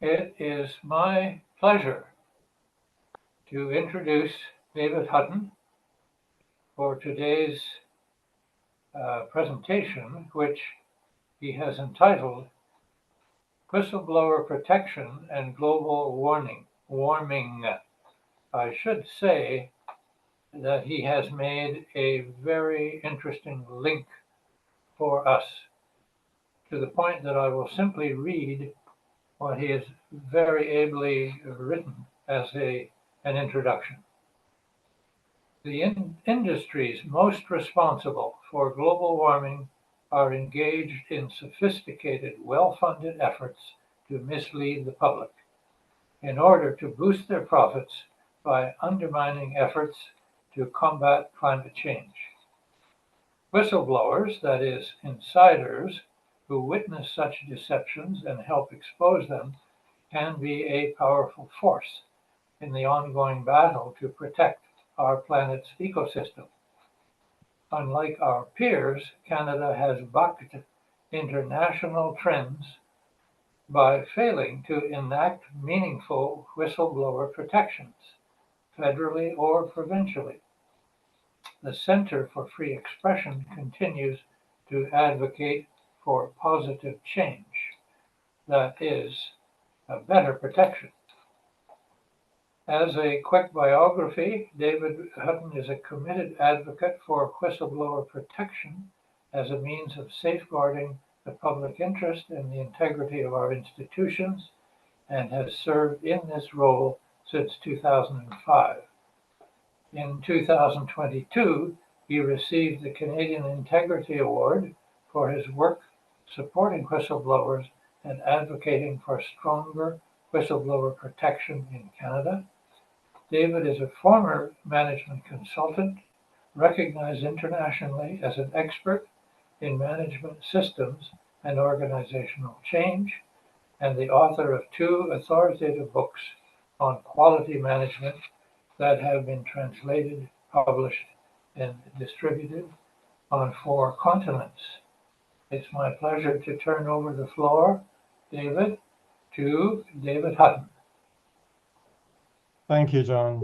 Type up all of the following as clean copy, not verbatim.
It is my pleasure to introduce David Hutton for today's presentation, which he has entitled Whistleblower Protection and Global Warming. I should say that he has made a very interesting link for us, to the point that I will simply read what he has very ably written as an introduction. The industries most responsible for global warming are engaged in sophisticated, well-funded efforts to mislead the public in order to boost their profits by undermining efforts to combat climate change. Whistleblowers, that is, insiders who witness such deceptions and help expose them, can be a powerful force in the ongoing battle to protect our planet's ecosystem. Unlike our peers, Canada has bucked international trends by failing to enact meaningful whistleblower protections, federally or provincially. The Centre for Free Expression continues to advocate for positive change, that is, a better protection. As a quick biography, David Hutton is a committed advocate for whistleblower protection as a means of safeguarding the public interest and the integrity of our institutions, and has served in this role since 2005. In 2022, he received the Canadian Integrity Award for his work supporting whistleblowers and advocating for stronger whistleblower protection in Canada. David is a former management consultant, recognized internationally as an expert in management systems and organizational change, and the author of 2 authoritative books on quality management that have been translated, published, and distributed on 4 continents. It's my pleasure to turn over the floor, David, to David Hutton. Thank you, John.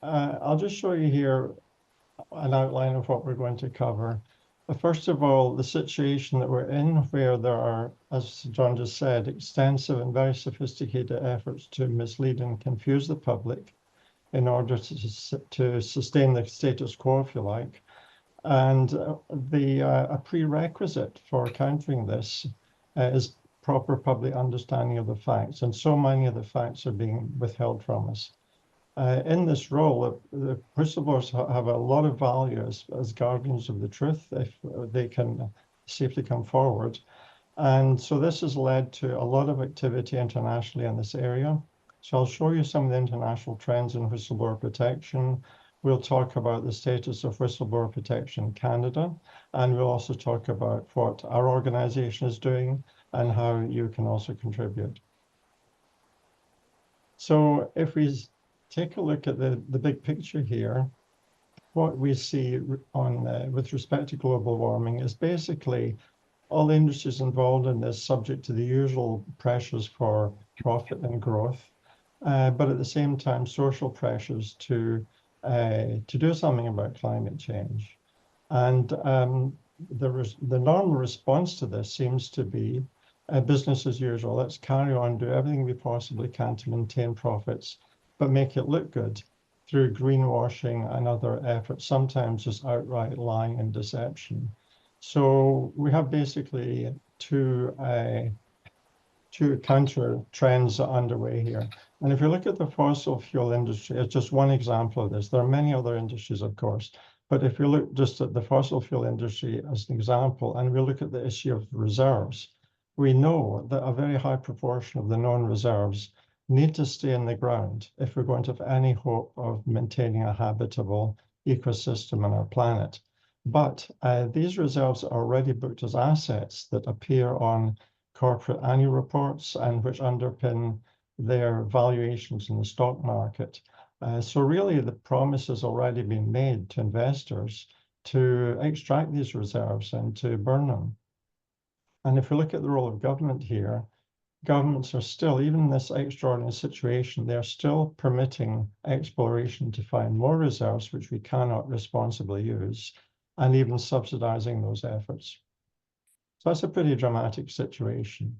I'll just show you here an outline of what we're going to cover. First of all, the situation that we're in, where there are, as John just said, extensive and very sophisticated efforts to mislead and confuse the public in order to sustain the status quo, if you like. And a prerequisite for countering this is proper public understanding of the facts. And so many of the facts are being withheld from us. In this role, the whistleblowers have a lot of value as guardians of the truth if they can safely come forward. And so this has led to a lot of activity internationally in this area. So I'll show you some of the international trends in whistleblower protection. We'll talk about the status of whistleblower protection in Canada, and we'll also talk about what our organization is doing and how you can also contribute. So if we take a look at the big picture here, what we see with respect to global warming is basically all the industries involved in this subject to the usual pressures for profit and growth, but at the same time, social pressures to do something about climate change. And the normal response to this seems to be business as usual. Let's carry on, do everything we possibly can to maintain profits, but make it look good through greenwashing and other efforts, sometimes just outright lying and deception. So we have basically two counter trends underway here. And if you look at the fossil fuel industry, it's just one example of this. There are many other industries, of course, but if you look just at the fossil fuel industry as an example, and we look at the issue of reserves, we know that a very high proportion of the known reserves need to stay in the ground if we're going to have any hope of maintaining a habitable ecosystem on our planet. But these reserves are already booked as assets that appear on corporate annual reports and which underpin their valuations in the stock market. So really the promise has already been made to investors to extract these reserves and to burn them. And if we look at the role of government here, governments are still, even in this extraordinary situation, they're still permitting exploration to find more reserves which we cannot responsibly use, and even subsidizing those efforts. So that's a pretty dramatic situation.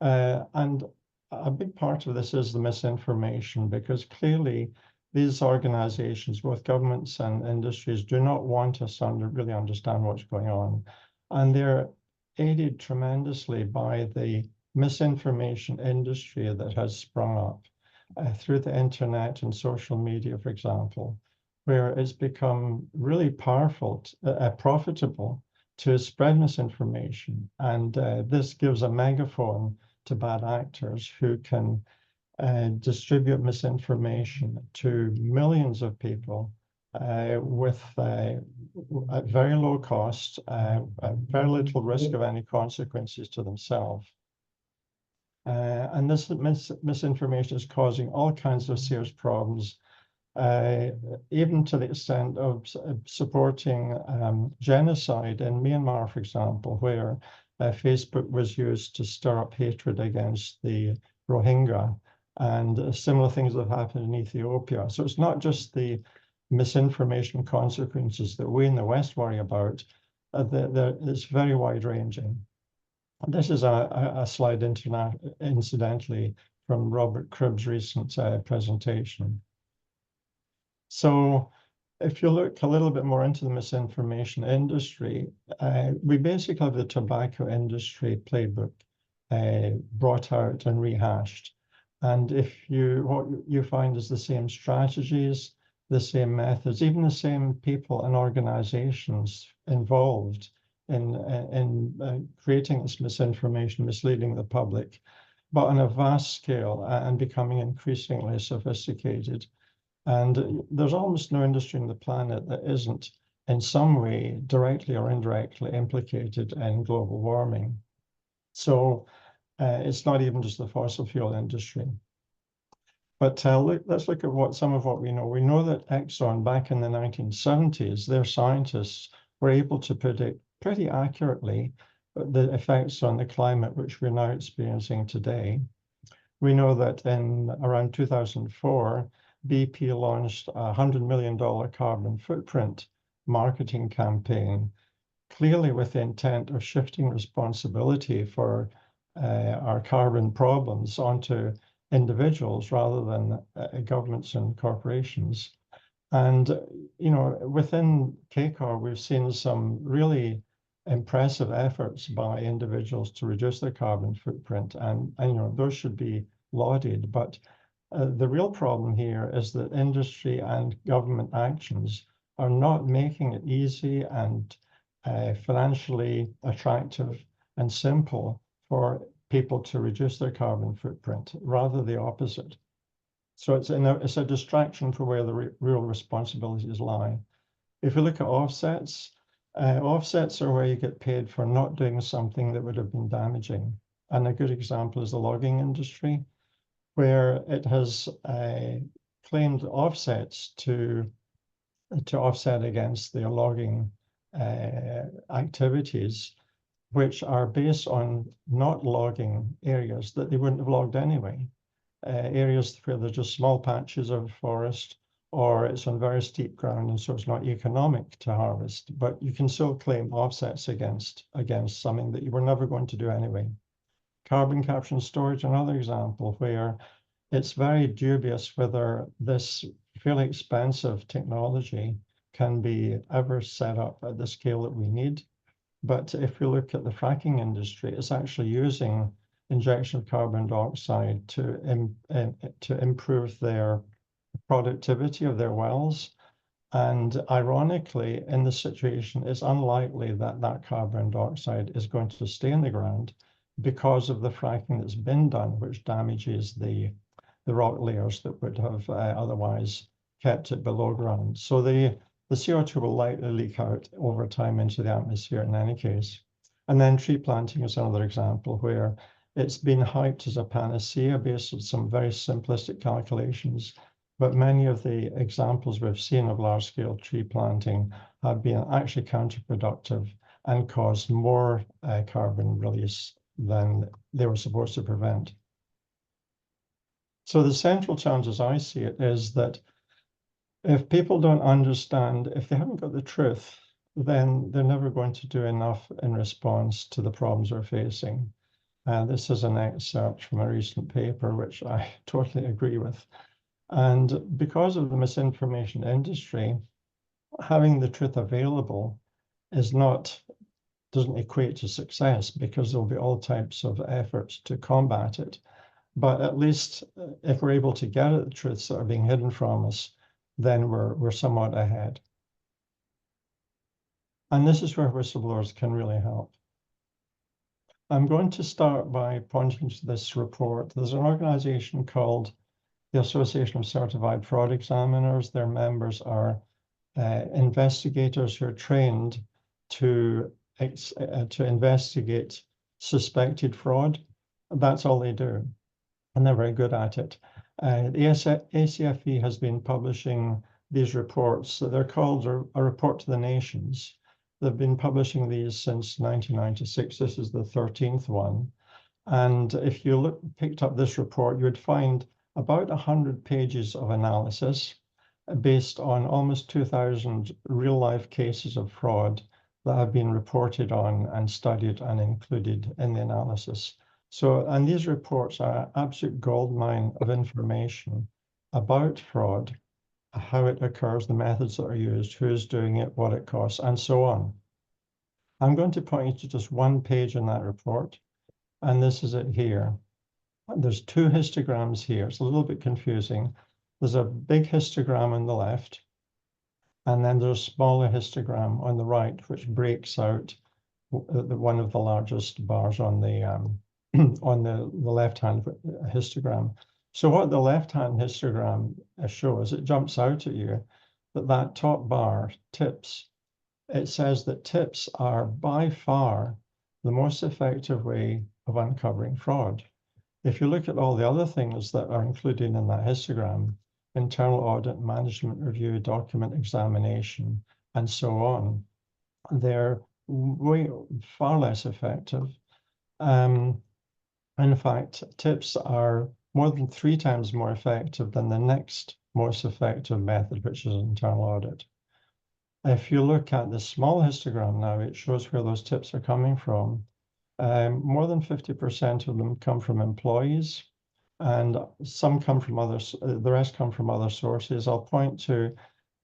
And a big part of this is the misinformation, because clearly these organizations, both governments and industries, do not want us to really understand what's going on. And they're aided tremendously by the misinformation industry that has sprung up through the internet and social media, for example, where it's become really powerful, profitable to spread misinformation. And this gives a megaphone to bad actors who can distribute misinformation to millions of people with at very low cost, very little risk of any consequences to themselves. And this misinformation is causing all kinds of serious problems, even to the extent of supporting genocide in Myanmar, for example, where Facebook was used to stir up hatred against the Rohingya, and similar things have happened in Ethiopia. So it's not just the misinformation consequences that we in the West worry about. It's very wide-ranging. This is a slide incidentally from Robert Cribb's recent presentation. So if you look a little bit more into the misinformation industry, we basically have the tobacco industry playbook brought out and rehashed. And what you find is the same strategies, the same methods, even the same people and organizations involved in creating this misinformation, misleading the public, but on a vast scale and becoming increasingly sophisticated. And there's almost no industry on the planet that isn't in some way directly or indirectly implicated in global warming. So it's not even just the fossil fuel industry. But let's look at some of what we know. We know that Exxon, back in the 1970s, their scientists were able to predict pretty accurately the effects on the climate which we're now experiencing today. We know that in around 2004, BP launched a $100 million carbon footprint marketing campaign, clearly with the intent of shifting responsibility for our carbon problems onto individuals rather than governments and corporations. And, within CACOR, we've seen some really impressive efforts by individuals to reduce their carbon footprint, and those should be lauded. But the real problem here is that industry and government actions are not making it easy and financially attractive and simple for people to reduce their carbon footprint, rather the opposite. So it's a distraction from where the real responsibilities lie. If you look at offsets, offsets are where you get paid for not doing something that would have been damaging. And a good example is the logging industry, where it has claimed offsets to offset against their logging activities, which are based on not logging areas that they wouldn't have logged anyway. Areas where there's just small patches of forest, or it's on very steep ground, and so it's not economic to harvest. But you can still claim offsets against something that you were never going to do anyway. Carbon capture and storage, another example where it's very dubious whether this fairly expensive technology can be ever set up at the scale that we need. But if we look at the fracking industry, it's actually using injection of carbon dioxide to improve their productivity of their wells. And ironically, in this situation, it's unlikely that that carbon dioxide is going to stay in the ground because of the fracking that's been done, which damages the rock layers that would have otherwise kept it below ground. So the CO2 will likely leak out over time into the atmosphere in any case. And then tree planting is another example where it's been hyped as a panacea based on some very simplistic calculations, but many of the examples we've seen of large-scale tree planting have been actually counterproductive and caused more carbon release than they were supposed to prevent. So the central challenge, as I see it, is that if people don't understand, if they haven't got the truth, then they're never going to do enough in response to the problems we're facing. This is an excerpt from a recent paper, which I totally agree with. And because of the misinformation industry, having the truth available doesn't equate to success, because there'll be all types of efforts to combat it. But at least if we're able to get at the truths that are being hidden from us, then we're somewhat ahead. And this is where whistleblowers can really help. I'm going to start by pointing to this report. There's an organization called the Association of Certified Fraud Examiners. Their members are investigators who are trained to investigate suspected fraud. That's all they do, and they're very good at it. The ACFE has been publishing these reports. They're called a report to the nations. They've been publishing these since 1996. This is the 13th one. And if you picked up this report, you would find about 100 pages of analysis based on almost 2,000 real-life cases of fraud that have been reported on and studied and included in the analysis. So, and these reports are an absolute goldmine of information about fraud, how it occurs, the methods that are used, who's doing it, what it costs, and so on. I'm going to point you to just one page in that report, and this is it here. There's two histograms here. It's a little bit confusing. There's a big histogram on the left, and then there's a smaller histogram on the right, which breaks out one of the largest bars on the on the left-hand histogram. So what the left-hand histogram shows, it jumps out at you that top bar, tips, it says that tips are by far the most effective way of uncovering fraud. If you look at all the other things that are included in that histogram, internal audit, management review, document examination, and so on, they're far less effective. In fact, tips are more than 3 times more effective than the next most effective method, which is internal audit. If you look at the small histogram now, it shows where those tips are coming from. More than 50% of them come from employees, and some come from others. The rest come from other sources. I'll point to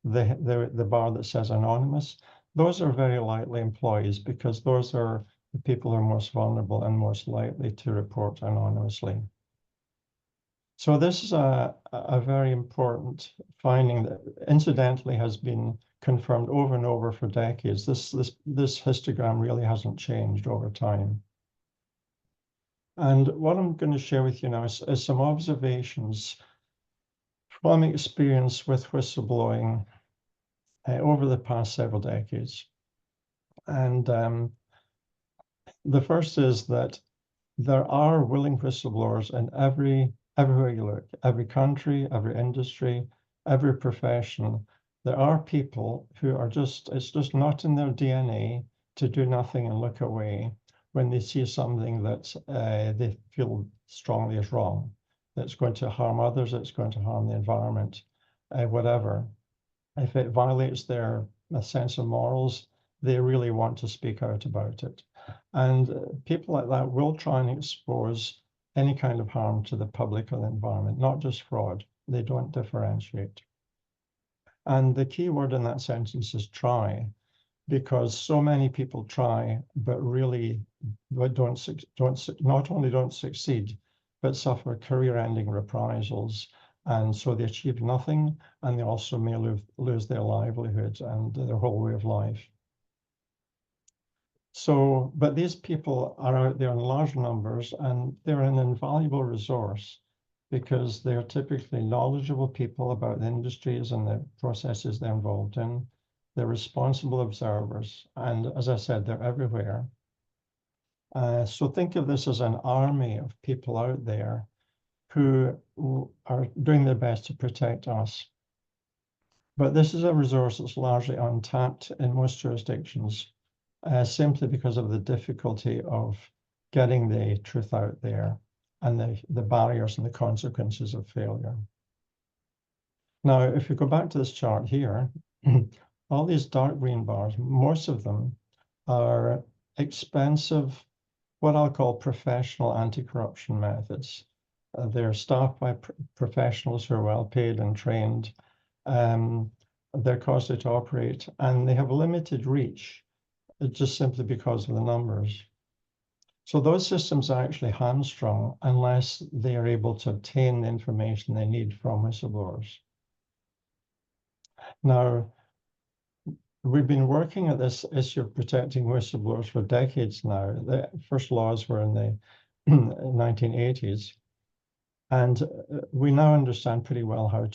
the bar that says anonymous. Those are very likely employees, because those are the people who are most vulnerable and most likely to report anonymously. So this is a very important finding that incidentally has been confirmed over and over for decades. This histogram really hasn't changed over time. And what I'm going to share with you now is some observations from experience with whistleblowing over the past several decades. And the first is that there are willing whistleblowers in everywhere you look, every country, every industry, every profession. There are people who are it's just not in their DNA to do nothing and look away when they see something that they feel strongly is wrong, that's going to harm others, it's going to harm the environment, whatever. If it violates their sense of morals, they really want to speak out about it. And people like that will try and expose any kind of harm to the public or the environment, not just fraud. They don't differentiate. And the key word in that sentence is try, because so many people try, but really not only don't succeed, but suffer career-ending reprisals. And so they achieve nothing, and they also may lose their livelihood and their whole way of life. So, but these people are out there in large numbers, and they're an invaluable resource because they're typically knowledgeable people about the industries and the processes they're involved in. They're responsible observers, and as I said, they're everywhere. So think of this as an army of people out there who are doing their best to protect us. But this is a resource that's largely untapped in most jurisdictions, simply because of the difficulty of getting the truth out there and the barriers and the consequences of failure. Now, if you go back to this chart here, all these dark green bars, most of them are expensive, what I'll call professional anti-corruption methods. They're staffed by professionals who are well paid and trained. They're costly to operate, and they have limited reach, just simply because of the numbers. So those systems are actually hamstrung unless they are able to obtain the information they need from whistleblowers. Now, we've been working at this issue of protecting whistleblowers for decades now. The first laws were in the 1980s, and we now understand pretty well how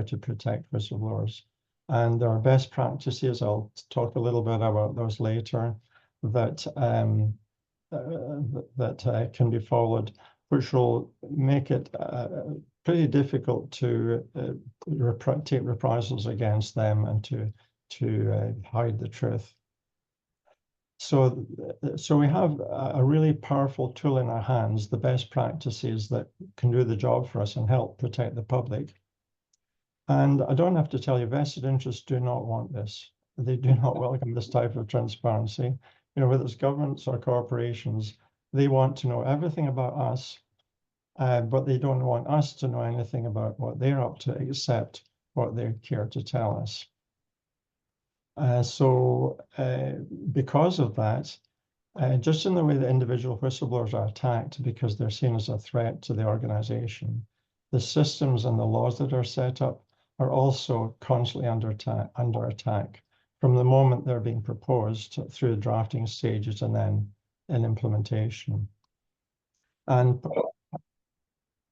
to protect whistleblowers. And there are best practices. I'll talk a little bit about those later that can be followed, which will make it pretty difficult to take reprisals against them and to hide the truth. So we have a really powerful tool in our hands, the best practices that can do the job for us and help protect the public. And I don't have to tell you, vested interests do not want this. They do not welcome this type of transparency. You know, whether it's governments or corporations, they want to know everything about us, but they don't want us to know anything about what they're up to, except what they care to tell us. Because of that, just in the way that individual whistleblowers are attacked because they're seen as a threat to the organization, the systems and the laws that are set up are also constantly under attack from the moment they're being proposed through the drafting stages and then in implementation. And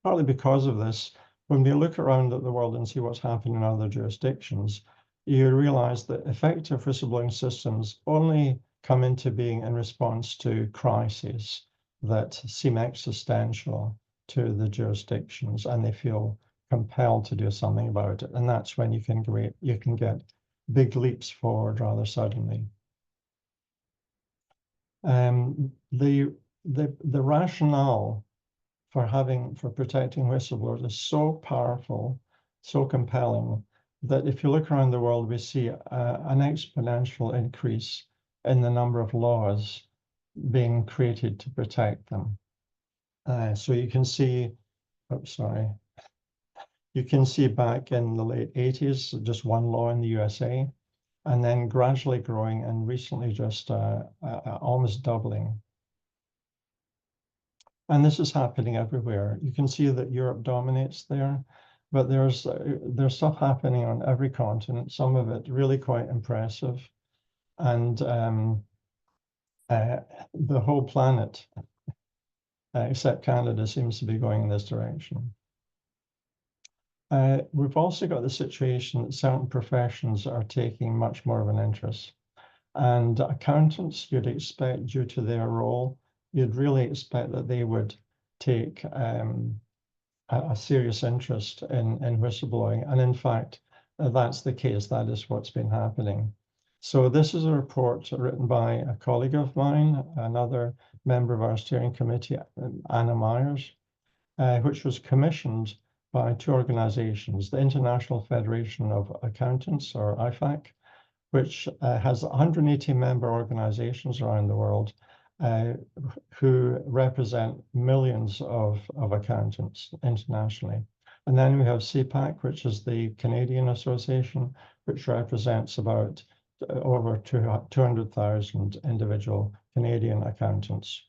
partly because of this, when we look around at the world and see what's happening in other jurisdictions, you realize that effective whistleblowing systems only come into being in response to crises that seem existential to the jurisdictions, and they feel compelled to do something about it. And that's when you can get big leaps forward rather suddenly. The rationale for protecting whistleblowers is so powerful, so compelling, that if you look around the world, we see an exponential increase in the number of laws being created to protect them. So you can see, you can see back in the late 80s, just one law in the USA, and then gradually growing and recently just almost doubling. And this is happening everywhere. You can see that Europe dominates there, but there's stuff happening on every continent, some of it really quite impressive. And the whole planet, except Canada, seems to be going in this direction. We've also got the situation that certain professions are taking much more of an interest. And accountants, you'd expect, due to their role, you'd really expect that they would take a serious interest in whistleblowing. And in fact, that's the case. That is what's been happening. So this is a report written by a colleague of mine, another member of our steering committee, Anna Myers, which was commissioned by two organizations, the International Federation of Accountants, or IFAC, which has 180 member organizations around the world who represent millions of accountants internationally. And then we have CPAC, which is the Canadian Association, which represents about over 200,000 individual Canadian accountants.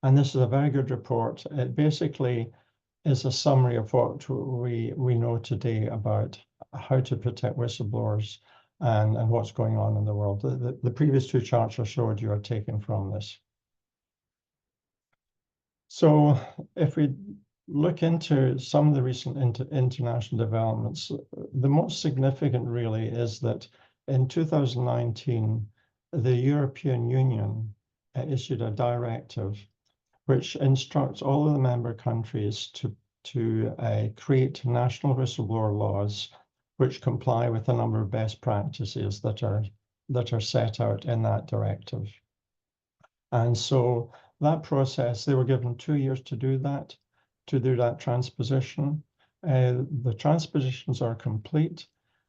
And this is a very good report. It basically is a summary of what we know today about how to protect whistleblowers and what's going on in the world. The previous two charts I showed you are taken from this. So if we look into some of the recent international developments, the most significant really is that in 2019, the European Union issued a directive which instructs all of the member countries to create national whistleblower laws which comply with a number of best practices that are set out in that directive. And so that process, they were given 2 years to do that transposition. The transpositions are complete.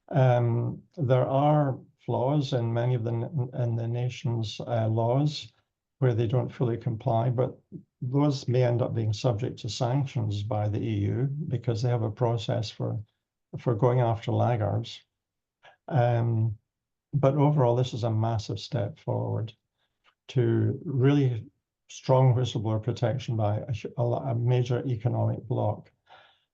There are flaws in many of the nation's laws where they don't fully comply, but those may end up being subject to sanctions by the EU because they have a process for going after laggards. But overall, this is a massive step forward to really strong whistleblower protection by a major economic bloc.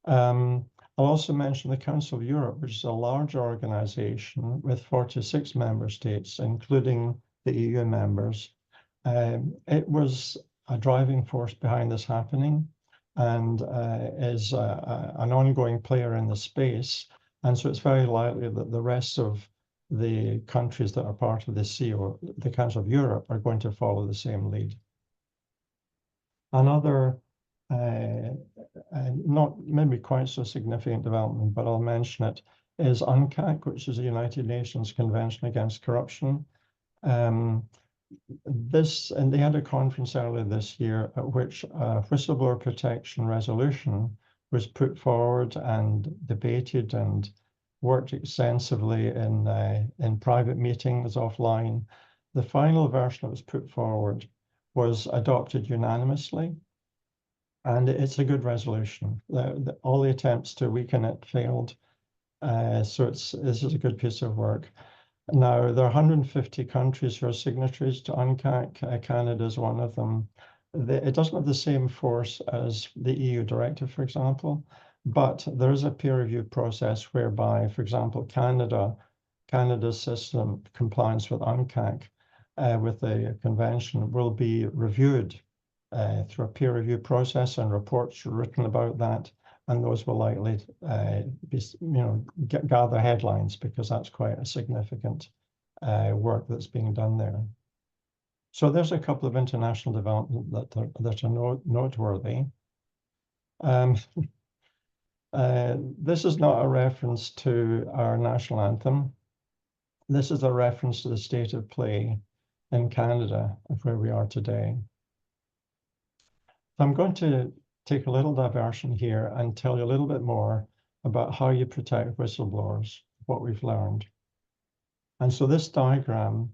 I'll also mention the Council of Europe, which is a large organization with 46 member states, including the EU members. It was a driving force behind this happening and is an ongoing player in the space. And so it's very likely that the rest of the countries that are part of the CO, the Council of Europe, are going to follow the same lead. Another, not maybe quite so significant development, but I'll mention it, is UNCAC, which is the United Nations Convention Against Corruption. And they had a conference earlier this year at which a whistleblower protection resolution was put forward and debated and worked extensively in private meetings offline. The final version that was put forward was adopted unanimously, and it's a good resolution. All the attempts to weaken it failed, so this is a good piece of work. Now, there are 150 countries who are signatories to UNCAC. Canada is one of them. It doesn't have the same force as the EU directive, for example, but there is a peer review process whereby, for example, Canada's system compliance with UNCAC, with the convention, will be reviewed through a peer review process, and reports written about that. And those will likely gather headlines because that's quite a significant work that's being done there. So there's a couple of international developments that are noteworthy. This is not a reference to our national anthem. This is a reference to the state of play in Canada, of where we are today. So I'm going to take a little diversion here and tell you a little bit more about how you protect whistleblowers, what we've learned. And so this diagram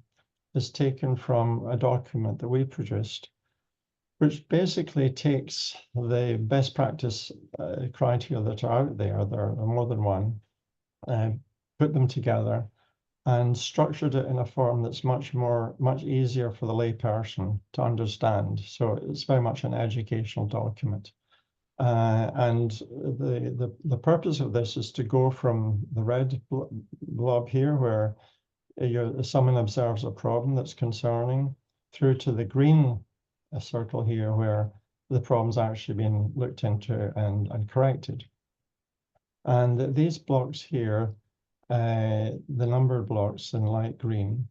is taken from a document that we produced, which basically takes the best practice criteria that are out there, there are more than one, put them together and structured it in a form that's much easier for the layperson to understand. So it's very much an educational document. And the purpose of this is to go from the red blob here, where someone observes a problem that's concerning, through to the green circle here, where the problem's actually been looked into and corrected. And these blocks here, the numbered blocks in light blue,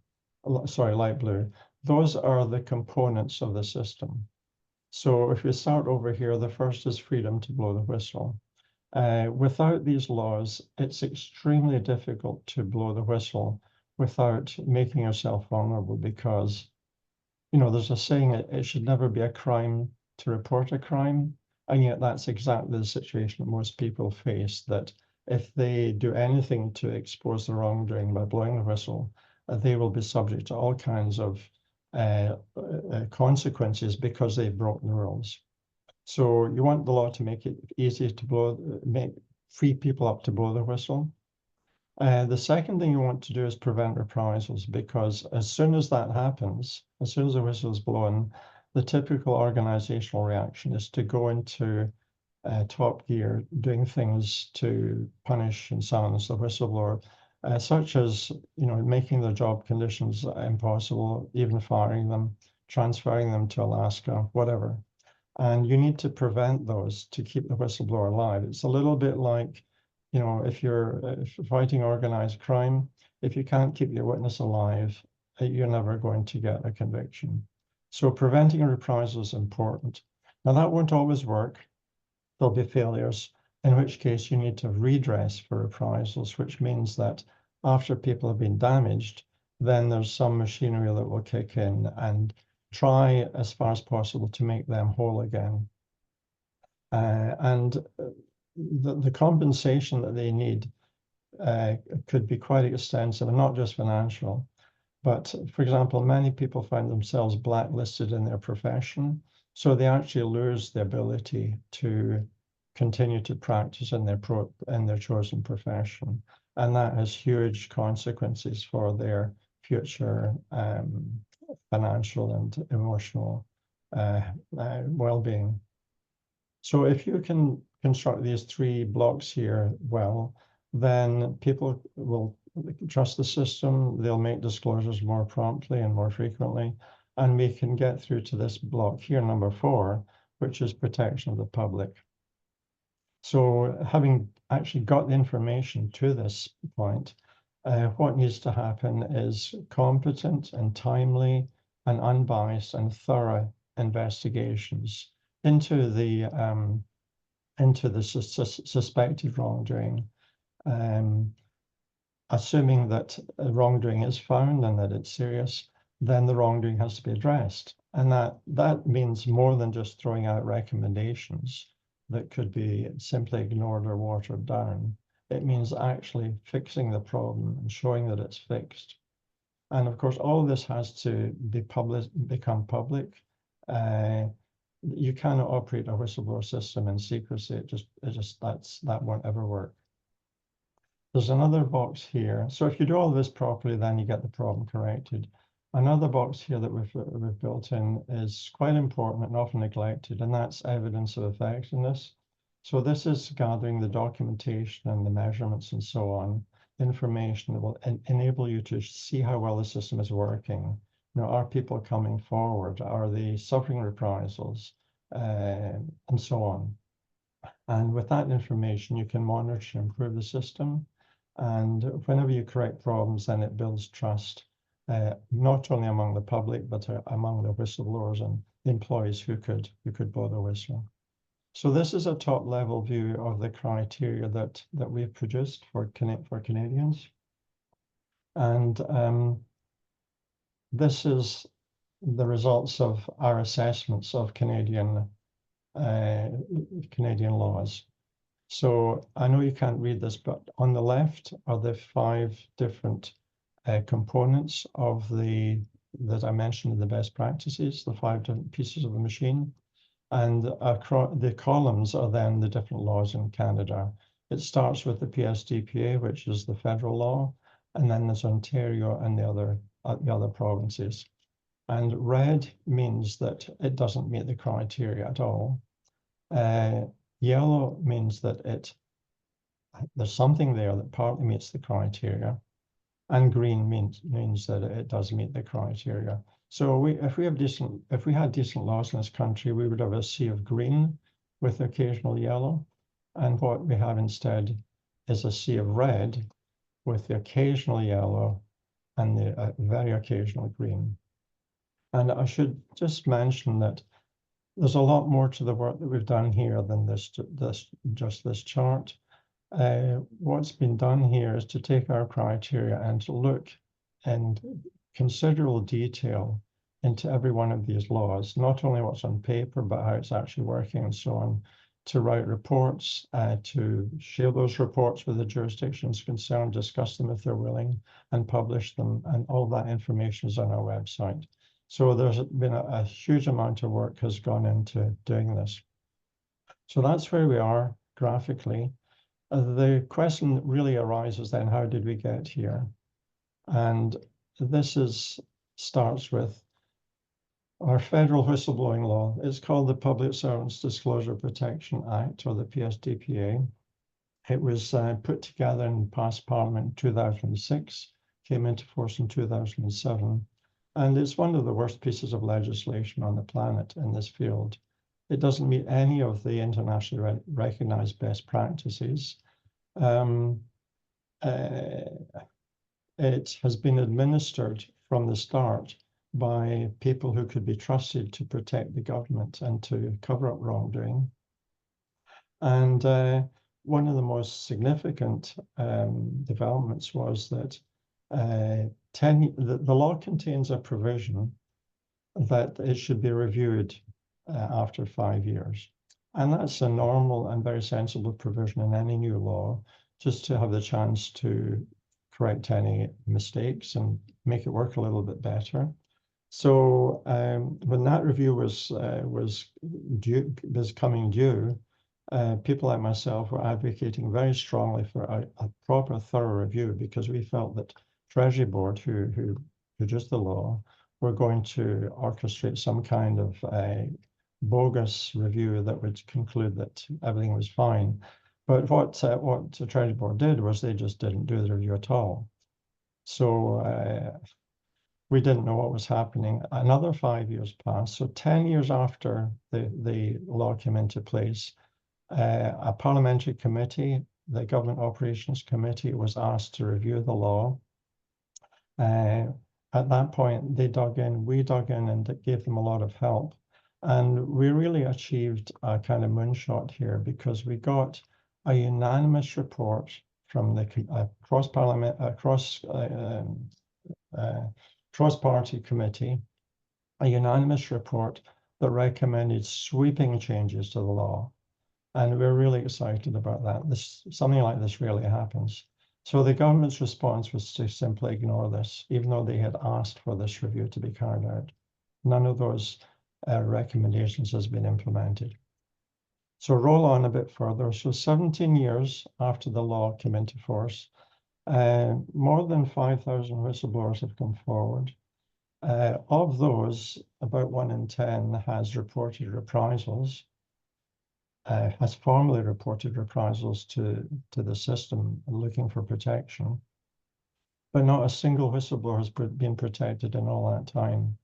those are the components of the system. So if we start over here, the first is freedom to blow the whistle. Without these laws, it's extremely difficult to blow the whistle without making yourself vulnerable, because, there's a saying, it should never be a crime to report a crime. And yet that's exactly the situation that most people face, that if they do anything to expose the wrongdoing by blowing the whistle, they will be subject to all kinds of consequences because they've broken the rules. So you want the law to make it easy to free people up to blow the whistle. The second thing you want to do is prevent reprisals, because as soon as that happens, as soon as the whistle is blown, the typical organizational reaction is to go into top gear, doing things to punish and silence the whistleblower, such as making their job conditions impossible, even firing them, transferring them to Alaska, whatever. And you need to prevent those to keep the whistleblower alive. It's a little bit like, if you're fighting organized crime, if you can't keep your witness alive, you're never going to get a conviction. So preventing a reprisal is important. Now, that won't always work. There'll be failures, in which case you need to redress for reprisals, which means that after people have been damaged, then there's some machinery that will kick in and try as far as possible to make them whole again. And the compensation that they need could be quite extensive, and not just financial. But for example, many people find themselves blacklisted in their profession, so they actually lose the ability to continue to practice in their chosen profession, and that has huge consequences for their future financial and emotional well-being. So if you can construct these three blocks here well, then people will trust the system, they'll make disclosures more promptly and more frequently, and we can get through to this block here, number 4, which is protection of the public. So having actually got the information to this point, what needs to happen is competent and timely and unbiased and thorough investigations into the suspected wrongdoing, assuming that wrongdoing is found and that it's serious, then the wrongdoing has to be addressed. And that means more than just throwing out recommendations that could be simply ignored or watered down. It means actually fixing the problem and showing that it's fixed. And of course, all of this has to become public. You cannot operate a whistleblower system in secrecy. That won't ever work. There's another box here. So if you do all this properly, then you get the problem corrected. Another box here that we've built in is quite important and often neglected, and that's evidence of effectiveness. So this is gathering the documentation and the measurements and so on, information that will enable you to see how well the system is working. You know, are people coming forward? Are they suffering reprisals? And so on. And with that information, you can monitor and improve the system. And whenever you correct problems, then it builds trust, not only among the public, but among the whistleblowers and the employees who could blow the whistle. So this is a top-level view of the criteria that we've produced for Canadians. And this is the results of our assessments of Canadian laws. So I know you can't read this, but on the left are the 5 different components of that I mentioned in the best practices, the 5 different pieces of the machine. And the columns are then the different laws in Canada. It starts with the PSDPA, which is the federal law, and then there's Ontario and the other provinces. And red means that it doesn't meet the criteria at all. Yellow means that there's something there that partly meets the criteria, and green means that it does meet the criteria. So if we had decent laws in this country, we would have a sea of green with occasional yellow, and what we have instead is a sea of red with the occasional yellow and the very occasional green. And I should just mention that there's a lot more to the work that we've done here than just this chart. What's been done here is to take our criteria and to look in considerable detail into every one of these laws, not only what's on paper, but how it's actually working and so on, to write reports, to share those reports with the jurisdictions concerned, discuss them if they're willing, and publish them. And all that information is on our website. So there's been a huge amount of work has gone into doing this. So that's where we are graphically. The question really arises then, how did we get here? And this starts with our federal whistleblowing law. It's called the Public Servants Disclosure Protection Act, or the PSDPA. It was put together and passed Parliament in 2006, came into force in 2007. And it's one of the worst pieces of legislation on the planet in this field. It doesn't meet any of the internationally recognized best practices. It has been administered from the start by people who could be trusted to protect the government and to cover up wrongdoing. And one of the most significant developments was that the law contains a provision that it should be reviewed after 5 years. And that's a normal and very sensible provision in any new law, just to have the chance to correct any mistakes and make it work a little bit better. So when that review was coming due, people like myself were advocating very strongly for a proper, thorough review, because we felt that Treasury Board, who produced the law, were going to orchestrate some kind of bogus review that would conclude that everything was fine. But what the Treasury Board did was they just didn't do the review at all. So we didn't know what was happening. Another 5 years passed. So 10 years after the law came into place, a parliamentary committee, the Government Operations Committee, was asked to review the law. At that point, we dug in and gave them a lot of help. And we really achieved a kind of moonshot here, because we got a unanimous report from the cross-party committee, a unanimous report that recommended sweeping changes to the law. And we're really excited about that. Something like this rarely happens. So the government's response was to simply ignore this, even though they had asked for this review to be carried out. None of those recommendations has been implemented. So roll on a bit further. So 17 years after the law came into force, more than 5,000 whistleblowers have come forward. Of those, about 1 in 10 has reported reprisals, has formally reported reprisals to the system looking for protection. But not a single whistleblower has been protected in all that time.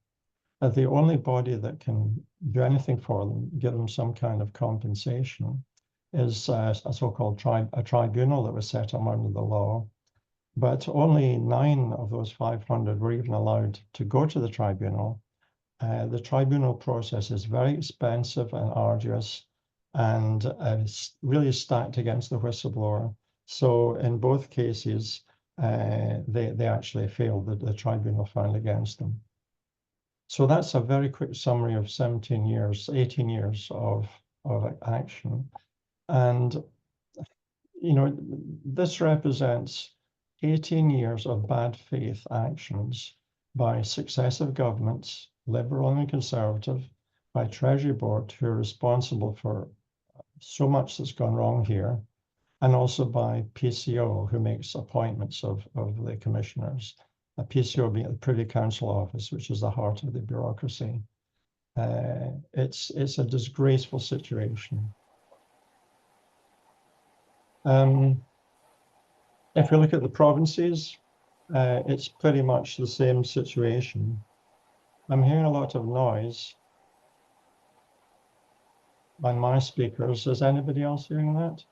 The only body that can do anything for them, give them some kind of compensation, is a so-called tribunal that was set up under the law. But only 9 of those 500 were even allowed to go to the tribunal. The tribunal process is very expensive and arduous, and really stacked against the whistleblower. So in both cases, they actually failed. The tribunal found against them. So that's a very quick summary of 18 years of action. And, this represents 18 years of bad faith actions by successive governments, Liberal and Conservative, by Treasury Board, who are responsible for so much that's gone wrong here, and also by PCO, who makes appointments of the commissioners. A PCO being the Privy Council Office, which is the heart of the bureaucracy. It's a disgraceful situation. If we look at the provinces, it's pretty much the same situation. I'm hearing a lot of noise on my speakers. Is anybody else hearing that?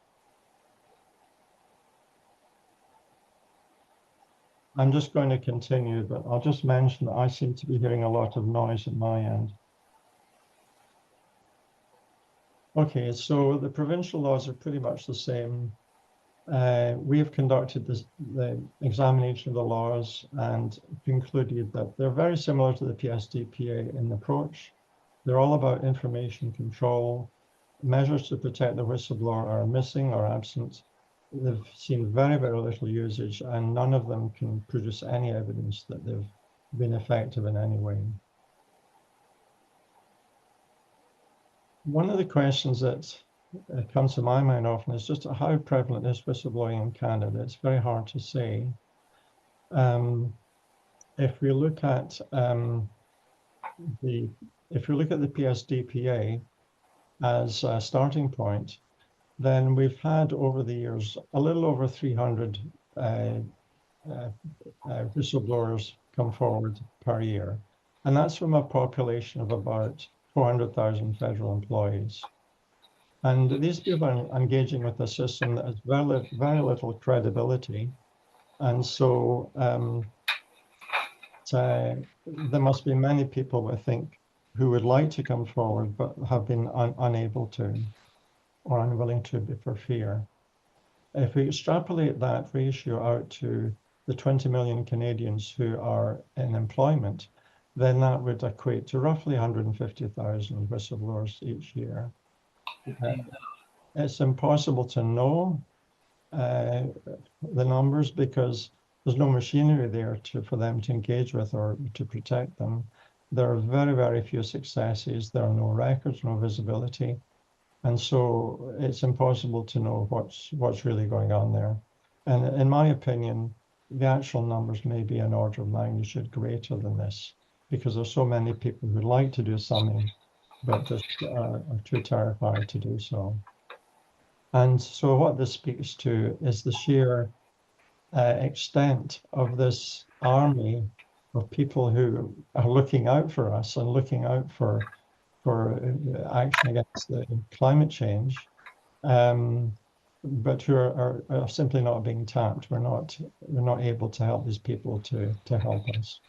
I'm just going to continue, but I'll just mention that I seem to be hearing a lot of noise at my end. Okay, so the provincial laws are pretty much the same. We have conducted the examination of the laws and concluded that they're very similar to the PSDPA in approach. They're all about information control. Measures to protect the whistleblower are missing or absent. They've seen very, very little usage, and none of them can produce any evidence that they've been effective in any way. One of the questions that comes to my mind often is just how prevalent is whistleblowing in Canada. It's very hard to say. If we look at the PSDPA as a starting point, then we've had over the years a little over 300 whistleblowers come forward per year. And that's from a population of about 400,000 federal employees. And these people are engaging with a system that has very little credibility. And so there must be many people, I think, who would like to come forward, but have been unable to, or unwilling to for fear. If we extrapolate that ratio out to the 20 million Canadians who are in employment, then that would equate to roughly 150,000 whistleblowers each year. 15,000. It's impossible to know the numbers because there's no machinery there for them to engage with or to protect them. There are very, very few successes. There are no records, no visibility. And so it's impossible to know what's really going on there. And in my opinion, the actual numbers may be an order of magnitude greater than this because there's so many people who like to do something, but just are too terrified to do so. And so what this speaks to is the sheer extent of this army of people who are looking out for us and looking out for action against the climate change, but who are simply not being tapped. We're not able to help these people to help us.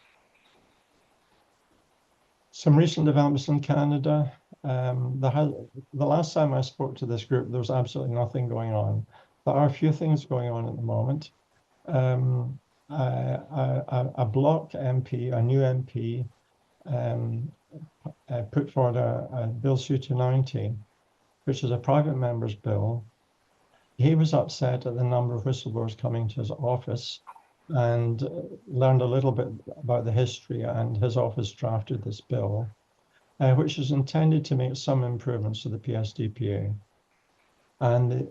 Some recent developments in Canada. The last time I spoke to this group, there was absolutely nothing going on. There are a few things going on at the moment. A Bloc MP, a new MP, put forward a Bill C-290, which is a private member's bill. He was upset at the number of whistleblowers coming to his office and learned a little bit about the history, and his office drafted this bill, which is intended to make some improvements to the PSDPA. And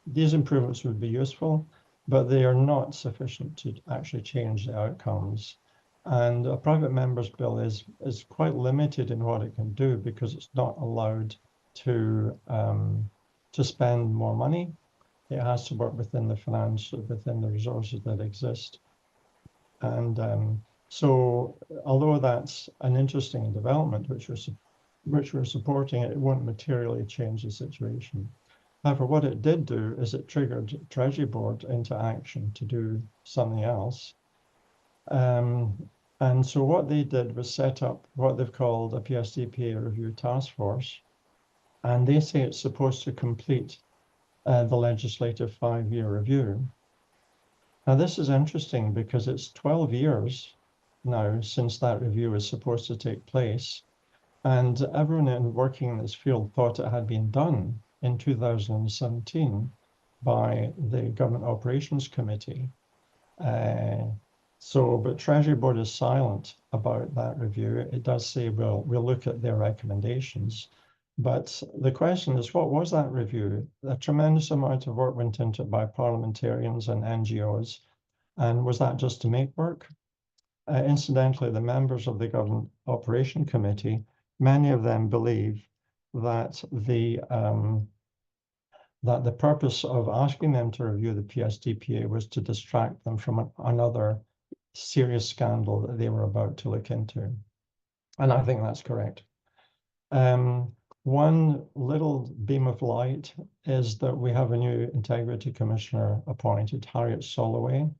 these improvements would be useful, but they are not sufficient to actually change the outcomes. And a private member's bill is quite limited in what it can do because it's not allowed to spend more money. It has to work within the resources that exist. And so, although that's an interesting development, which we're supporting, it won't materially change the situation. However, what it did do is it triggered Treasury Board into action to do something else. And so what they did was set up what they've called a PSDPA review task force. And they say it's supposed to complete the legislative 5-year review. Now, this is interesting because it's 12 years now since that review is supposed to take place. And everyone working in this field thought it had been done in 2017 by the Government Operations Committee. But Treasury Board is silent about that review. It does say, we'll look at their recommendations. But the question is, what was that review? A tremendous amount of work went into it by parliamentarians and NGOs. And was that just to make work? Incidentally, the members of the Government Operation Committee, many of them believe that the purpose of asking them to review the PSDPA was to distract them from another serious scandal that they were about to look into. And I think that's correct. One little beam of light is that we have a new Integrity Commissioner appointed, Harriet Soloway.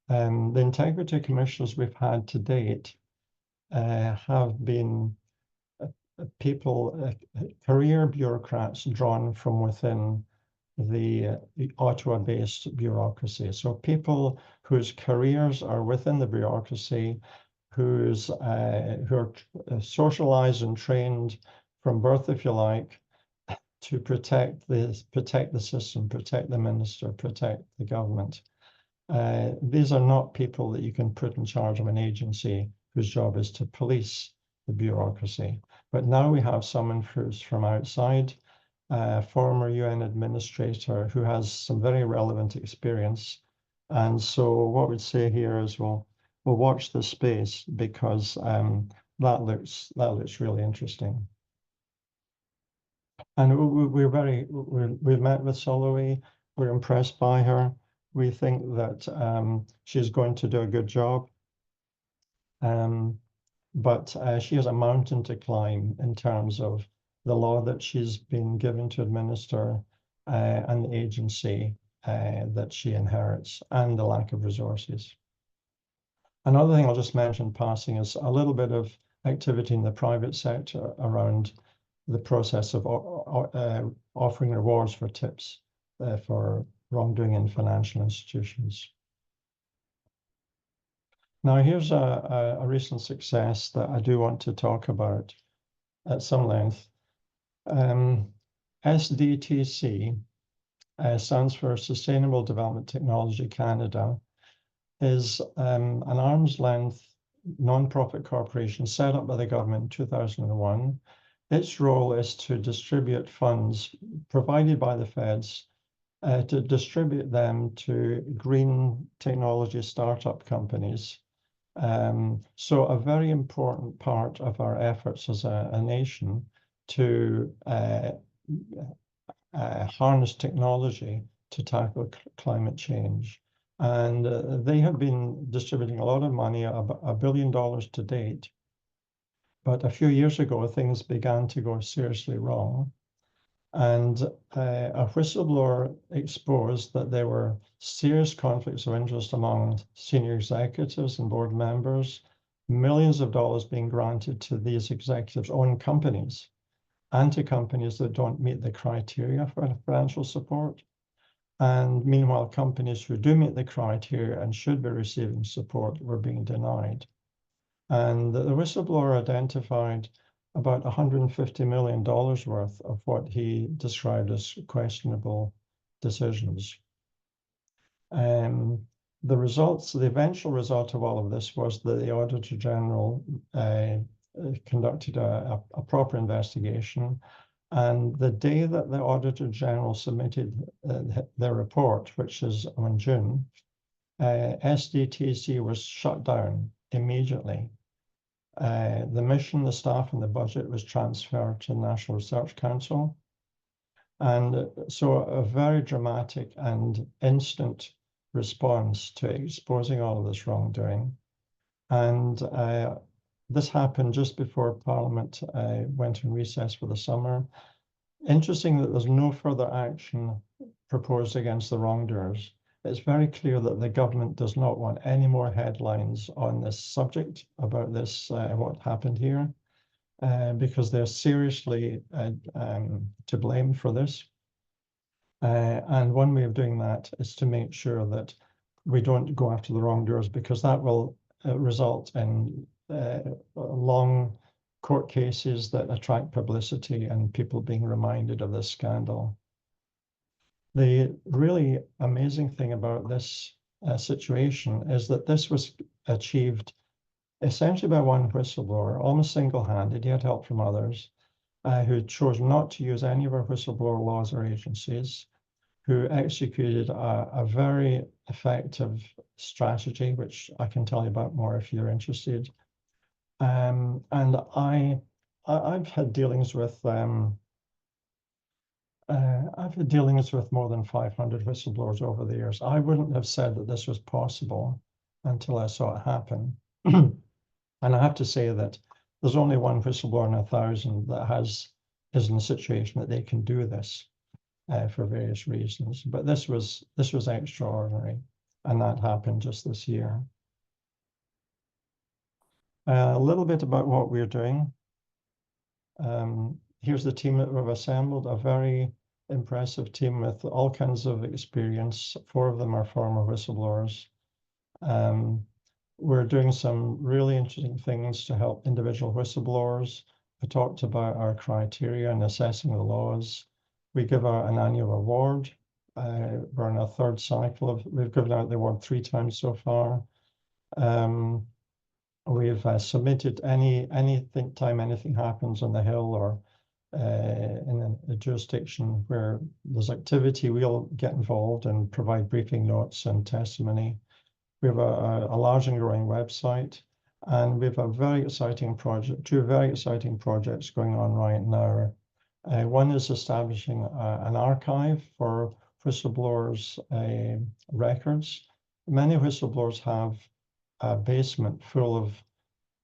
The Integrity Commissioners we've had to date have been people, career bureaucrats drawn from within the Ottawa-based bureaucracy. So people whose careers are within the bureaucracy, who are socialized and trained from birth, if you like, to protect the system, protect the minister, protect the government. These are not people that you can put in charge of an agency whose job is to police the bureaucracy. But now we have someone who's from outside, former UN administrator who has some very relevant experience. And so what we'd say here is we'll watch this space because that looks really interesting. And we've met with Soloway. We're impressed by her. We think that she's going to do a good job. But she has a mountain to climb in terms of the law that she's been given to administer and the agency that she inherits and the lack of resources. Another thing I'll just mention passing is a little bit of activity in the private sector around the process of offering rewards for tips for wrongdoing in financial institutions. Now, here's a recent success that I do want to talk about at some length. SDTC stands for Sustainable Development Technology Canada, is an arm's length non-profit corporation set up by the government in 2001. Its role is to distribute funds provided by the feds, to distribute them to green technology startup companies. So a very important part of our efforts as a nation to harness technology to tackle climate change. And they have been distributing a lot of money, $1 billion to date. But a few years ago, things began to go seriously wrong. And a whistleblower exposed that there were serious conflicts of interest among senior executives and board members, millions of dollars being granted to these executives' own companies and to companies that don't meet the criteria for financial support. And meanwhile, companies who do meet the criteria and should be receiving support were being denied. And the whistleblower identified about $150 million worth of what he described as questionable decisions. The eventual result of all of this was that the Auditor General conducted a proper investigation. And the day that the Auditor General submitted their report, which is on June, SDTC was shut down immediately. The mission, the staff, and the budget was transferred to the National Research Council. And so a very dramatic and instant response to exposing all of this wrongdoing. And this happened just before Parliament went in recess for the summer. Interesting that there's no further action proposed against the wrongdoers. It's very clear that the government does not want any more headlines on this subject about this, what happened here, because they're seriously to blame for this. And one way of doing that is to make sure that we don't go after the wrongdoers, because that will result in long court cases that attract publicity and people being reminded of this scandal. The really amazing thing about this situation is that this was achieved essentially by one whistleblower, almost single-handed. He had help from others who chose not to use any of our whistleblower laws or agencies, who executed a very effective strategy, which I can tell you about more if you're interested. And I've had dealings with more than 500 whistleblowers over the years. I wouldn't have said that this was possible until I saw it happen. And I have to say that there's only one whistleblower in 1,000 that is in a situation that they can do this for various reasons. But this was extraordinary, and that happened just this year. A little bit about what we're doing. Here's the team that we've assembled, a very impressive team with all kinds of experience. 4 of them are former whistleblowers. We're doing some really interesting things to help individual whistleblowers. I talked about our criteria and assessing the laws. We give out an annual award. We're in our 3rd cycle we've given out the award 3 times so far. We've submitted anytime anything happens on the Hill or in a jurisdiction where there's activity, we'll get involved and provide briefing notes and testimony. We have a large and growing website, and we have a very exciting project, 2 very exciting projects going on right now. One is establishing an archive for whistleblowers' records. Many whistleblowers have a basement full of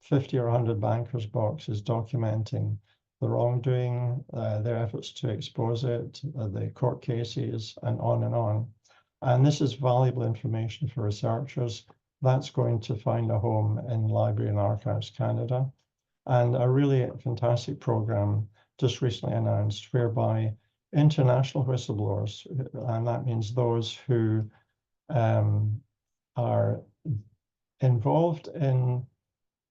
50 or 100 bankers' boxes documenting the wrongdoing, their efforts to expose it, the court cases, and on and on. And this is valuable information for researchers. That's going to find a home in Library and Archives Canada. And a really fantastic program just recently announced whereby international whistleblowers, and that means those who are involved in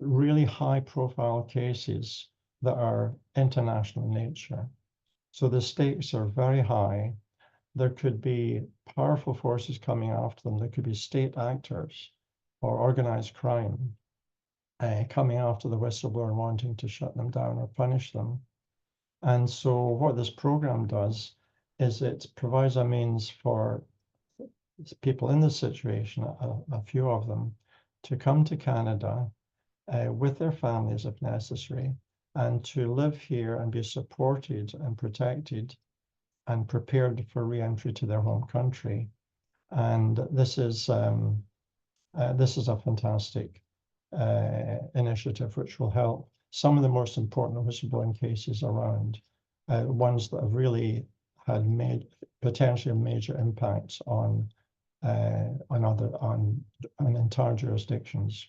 really high-profile cases that are international in nature. So the stakes are very high. There could be powerful forces coming after them. There could be state actors or organized crime coming after the whistleblower and wanting to shut them down or punish them. And so what this program does is it provides a means for people in this situation, a few of them, to come to Canada with their families if necessary, and to live here and be supported and protected and prepared for re-entry to their home country. And this is a fantastic initiative which will help some of the most important whistleblowing cases around, ones that have really had potentially major impacts on entire jurisdictions.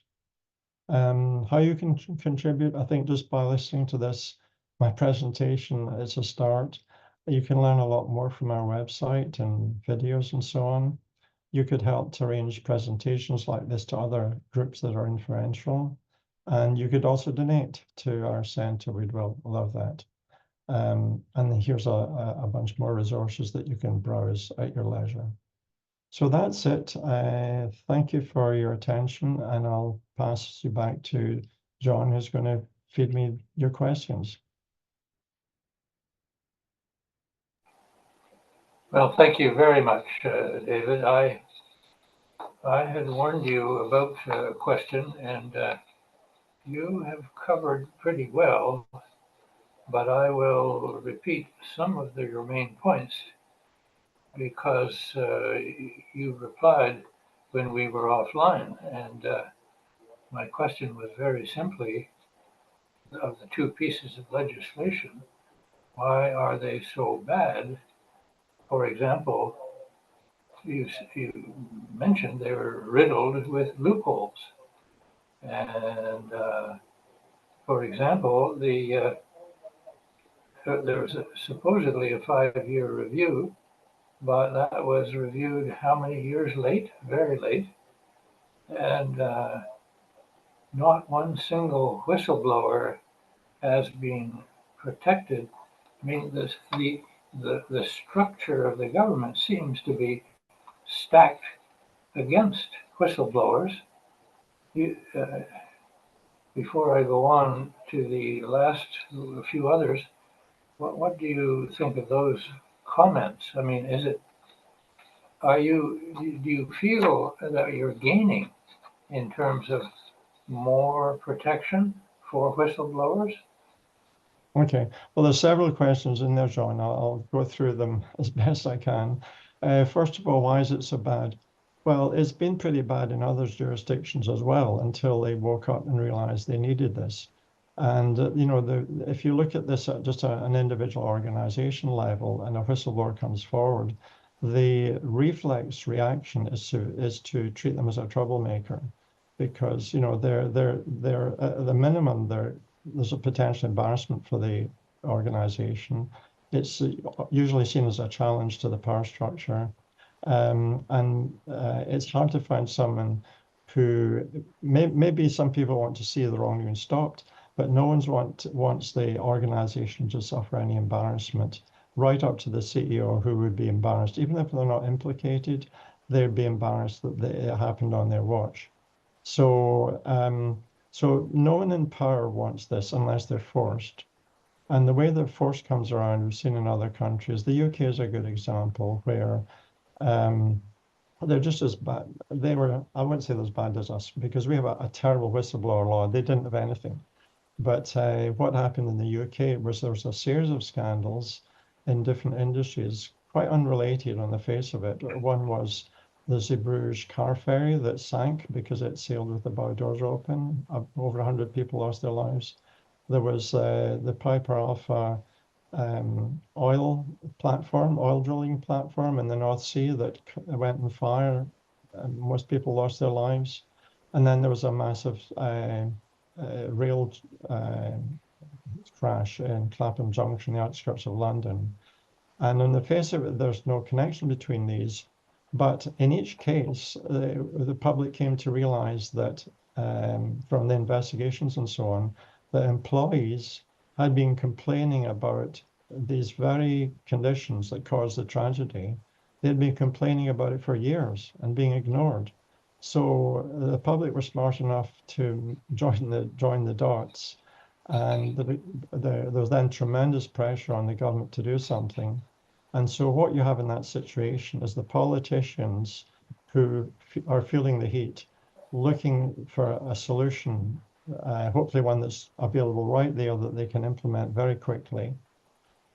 How you can contribute, I think just by listening to my presentation, it's a start. You can learn a lot more from our website and videos and so on. You could help to arrange presentations like this to other groups that are influential. And you could also donate to our center. We'd love that. And here's a bunch more resources that you can browse at your leisure. So that's it. Thank you for your attention, and I'll pass you back to John, who's going to feed me your questions. Well, thank you very much, David. I had warned you about a question, and you have covered pretty well, but I will repeat some of your main points because you replied when we were offline, and my question was very simply, of the two pieces of legislation, why are they so bad? For example, you mentioned they were riddled with loopholes. And for example, there was supposedly a 5-year review, but that was reviewed how many years late? Very late. And not one single whistleblower has been protected. I mean, the structure of the government seems to be stacked against whistleblowers. Before I go on to the last few others, what do you think of those comments? I mean, do you feel that you're gaining in terms of more protection for whistleblowers? Okay, well, there's several questions in there, John. I'll go through them as best I can. First of all, why is it so bad? Well, it's been pretty bad in other jurisdictions as well until they woke up and realized they needed this. And if you look at this at just an individual organization level and a whistleblower comes forward, the reflex reaction is to treat them as a troublemaker, because they're at the minimum there's a potential embarrassment for the organization. It's usually seen as a challenge to the power structure. And it's hard to find someone who maybe some people want to see the wrongdoing stopped, but no one wants the organization to suffer any embarrassment, right up to the CEO, who would be embarrassed. Even if they're not implicated, they'd be embarrassed that it happened on their watch. So no one in power wants this unless they're forced. And the way that force comes around, we've seen in other countries. The UK is a good example where they're just as bad. I wouldn't say they're as bad as us, because we have a terrible whistleblower law. They didn't have anything. But what happened in the UK was there was a series of scandals in different industries, quite unrelated on the face of it. One was the Zeebrugge car ferry that sank because it sailed with the bow doors open. Over 100 people lost their lives. There was the Piper Alpha oil drilling platform in the North Sea that went on fire. Most people lost their lives. And then there was a massive rail crash in Clapham Junction, the outskirts of London. And on the face of it, there's no connection between these. But in each case, the public came to realize that from the investigations and so on, that employees had been complaining about these very conditions that caused the tragedy. They'd been complaining about it for years and being ignored. So the public were smart enough to join the dots, and there was then tremendous pressure on the government to do something. And so what you have in that situation is the politicians who are feeling the heat, looking for a solution, hopefully one that's available right there that they can implement very quickly.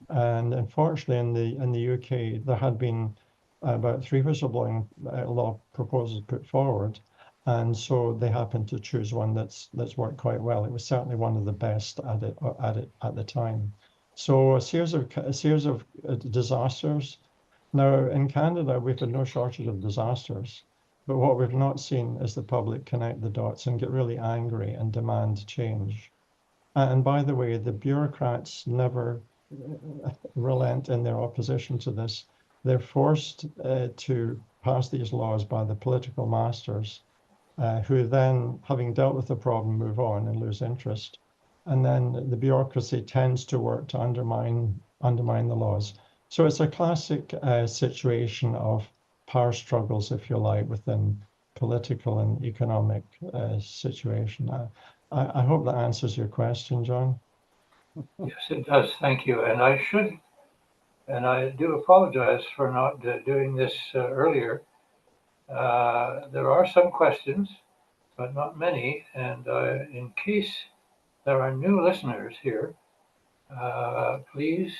And unfortunately, in the UK, there had been about three whistleblowing law proposals put forward, and so they happened to choose one that's worked quite well. It was certainly one of the best at it at the time. So a series of disasters. Now in Canada, we've had no shortage of disasters, but what we've not seen is the public connect the dots and get really angry and demand change. And by the way, the bureaucrats never relent in their opposition to this. They're forced to pass these laws by the political masters, who then, having dealt with the problem, move on and lose interest. And then the bureaucracy tends to work to undermine the laws. So it's a classic situation of power struggles, if you like, within political and economic situation. I hope that answers your question, John. Yes, it does. Thank you. And I do apologize for not doing this earlier. There are some questions, but not many. And in case there are new listeners here, please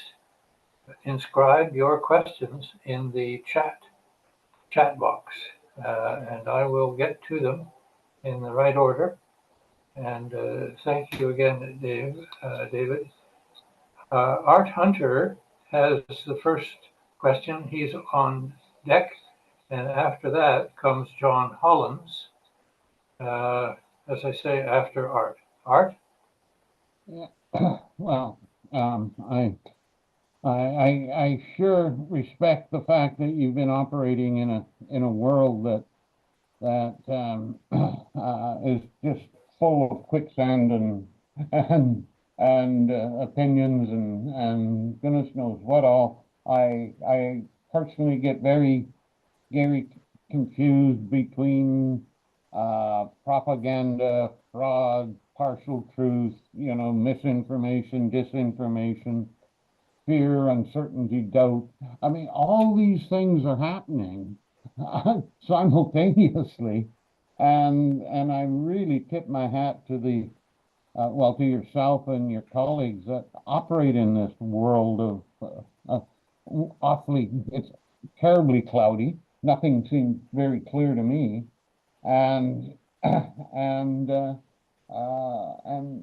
inscribe your questions in the chat box, and I will get to them in the right order. And thank you again, David. Art Hunter has the first question. He's on deck, and after that comes John Hollins. As I say, after Art. Art? Yeah. Well, I sure respect the fact that you've been operating in a world that is just full of quicksand and opinions and goodness knows what all. I personally get very confused between propaganda, fraud, partial truth, misinformation, disinformation, fear, uncertainty, doubt. I mean, all these things are happening simultaneously, and I really tip my hat to to yourself and your colleagues that operate in this world of it's terribly cloudy. Nothing seems very clear to me, and and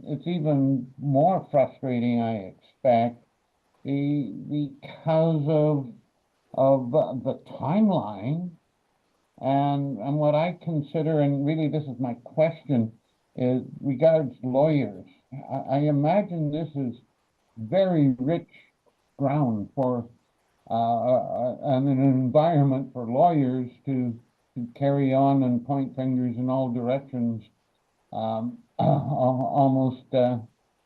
it's even more frustrating, I expect, because of the timeline and what I consider, and really this is my question, is regards lawyers. I imagine this is very rich ground for and an environment for lawyers to carry on and point fingers in all directions, almost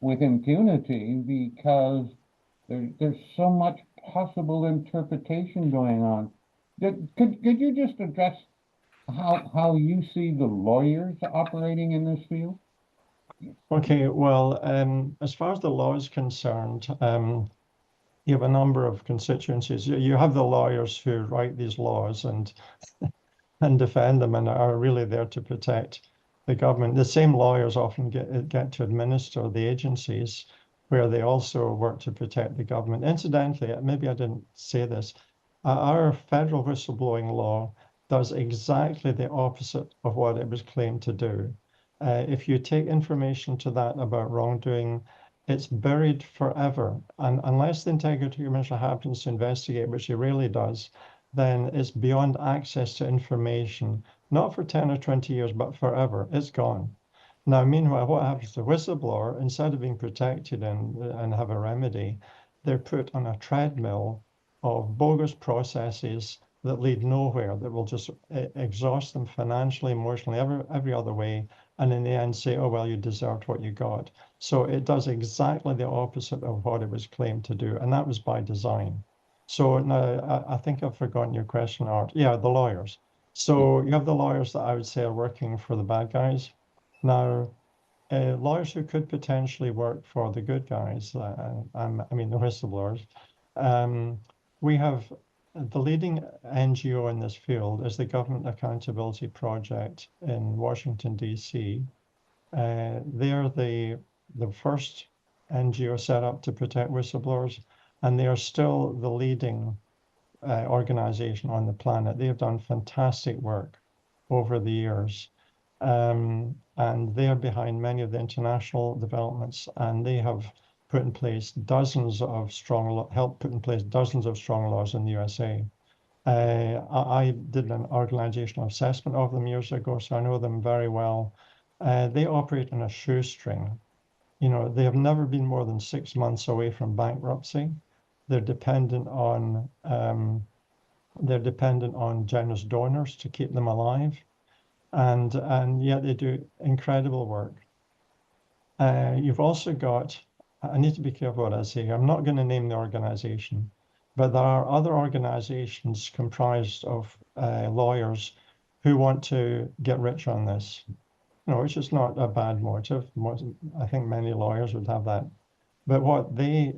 with impunity, because there's so much possible interpretation going on. Could you just address how you see the lawyers operating in this field? Okay, well, as far as the law is concerned, you have a number of constituencies. You have the lawyers who write these laws and defend them and are really there to protect the government. The same lawyers often get to administer the agencies where they also work to protect the government. Incidentally, maybe I didn't say this, our federal whistleblowing law does exactly the opposite of what it was claimed to do. If you take information to that about wrongdoing, it's buried forever. And unless the Integrity Commissioner happens to investigate, which he rarely does, then it's beyond access to information, not for 10 or 20 years, but forever. It's gone. Now, meanwhile, what happens to the whistleblower? Instead of being protected and have a remedy, they're put on a treadmill of bogus processes that lead nowhere, that will just exhaust them financially, emotionally, every other way, and in the end say, oh, well, you deserved what you got. So it does exactly the opposite of what it was claimed to do, and that was by design. So now I think I've forgotten your question, Art. Yeah, the lawyers. So you have the lawyers that I would say are working for the bad guys. Now, lawyers who could potentially work for the good guys, I mean, the whistleblowers. Um, we have the leading NGO in this field is the Government Accountability Project in Washington, D.C. They're the first NGO set up to protect whistleblowers, and they are still the leading organization on the planet. They have done fantastic work over the years. And they are behind many of the international developments, and they have put in place helped put in place dozens of strong laws in the USA. I did an organizational assessment of them years ago, so I know them very well. They operate on a shoestring. You know, they have never been more than 6 months away from bankruptcy. They're dependent on generous donors to keep them alive, and yet they do incredible work. You've also got, I need to be careful what I say. I'm not going to name the organization, but there are other organizations comprised of lawyers who want to get rich on this, which is not a bad motive. I think many lawyers would have that. But the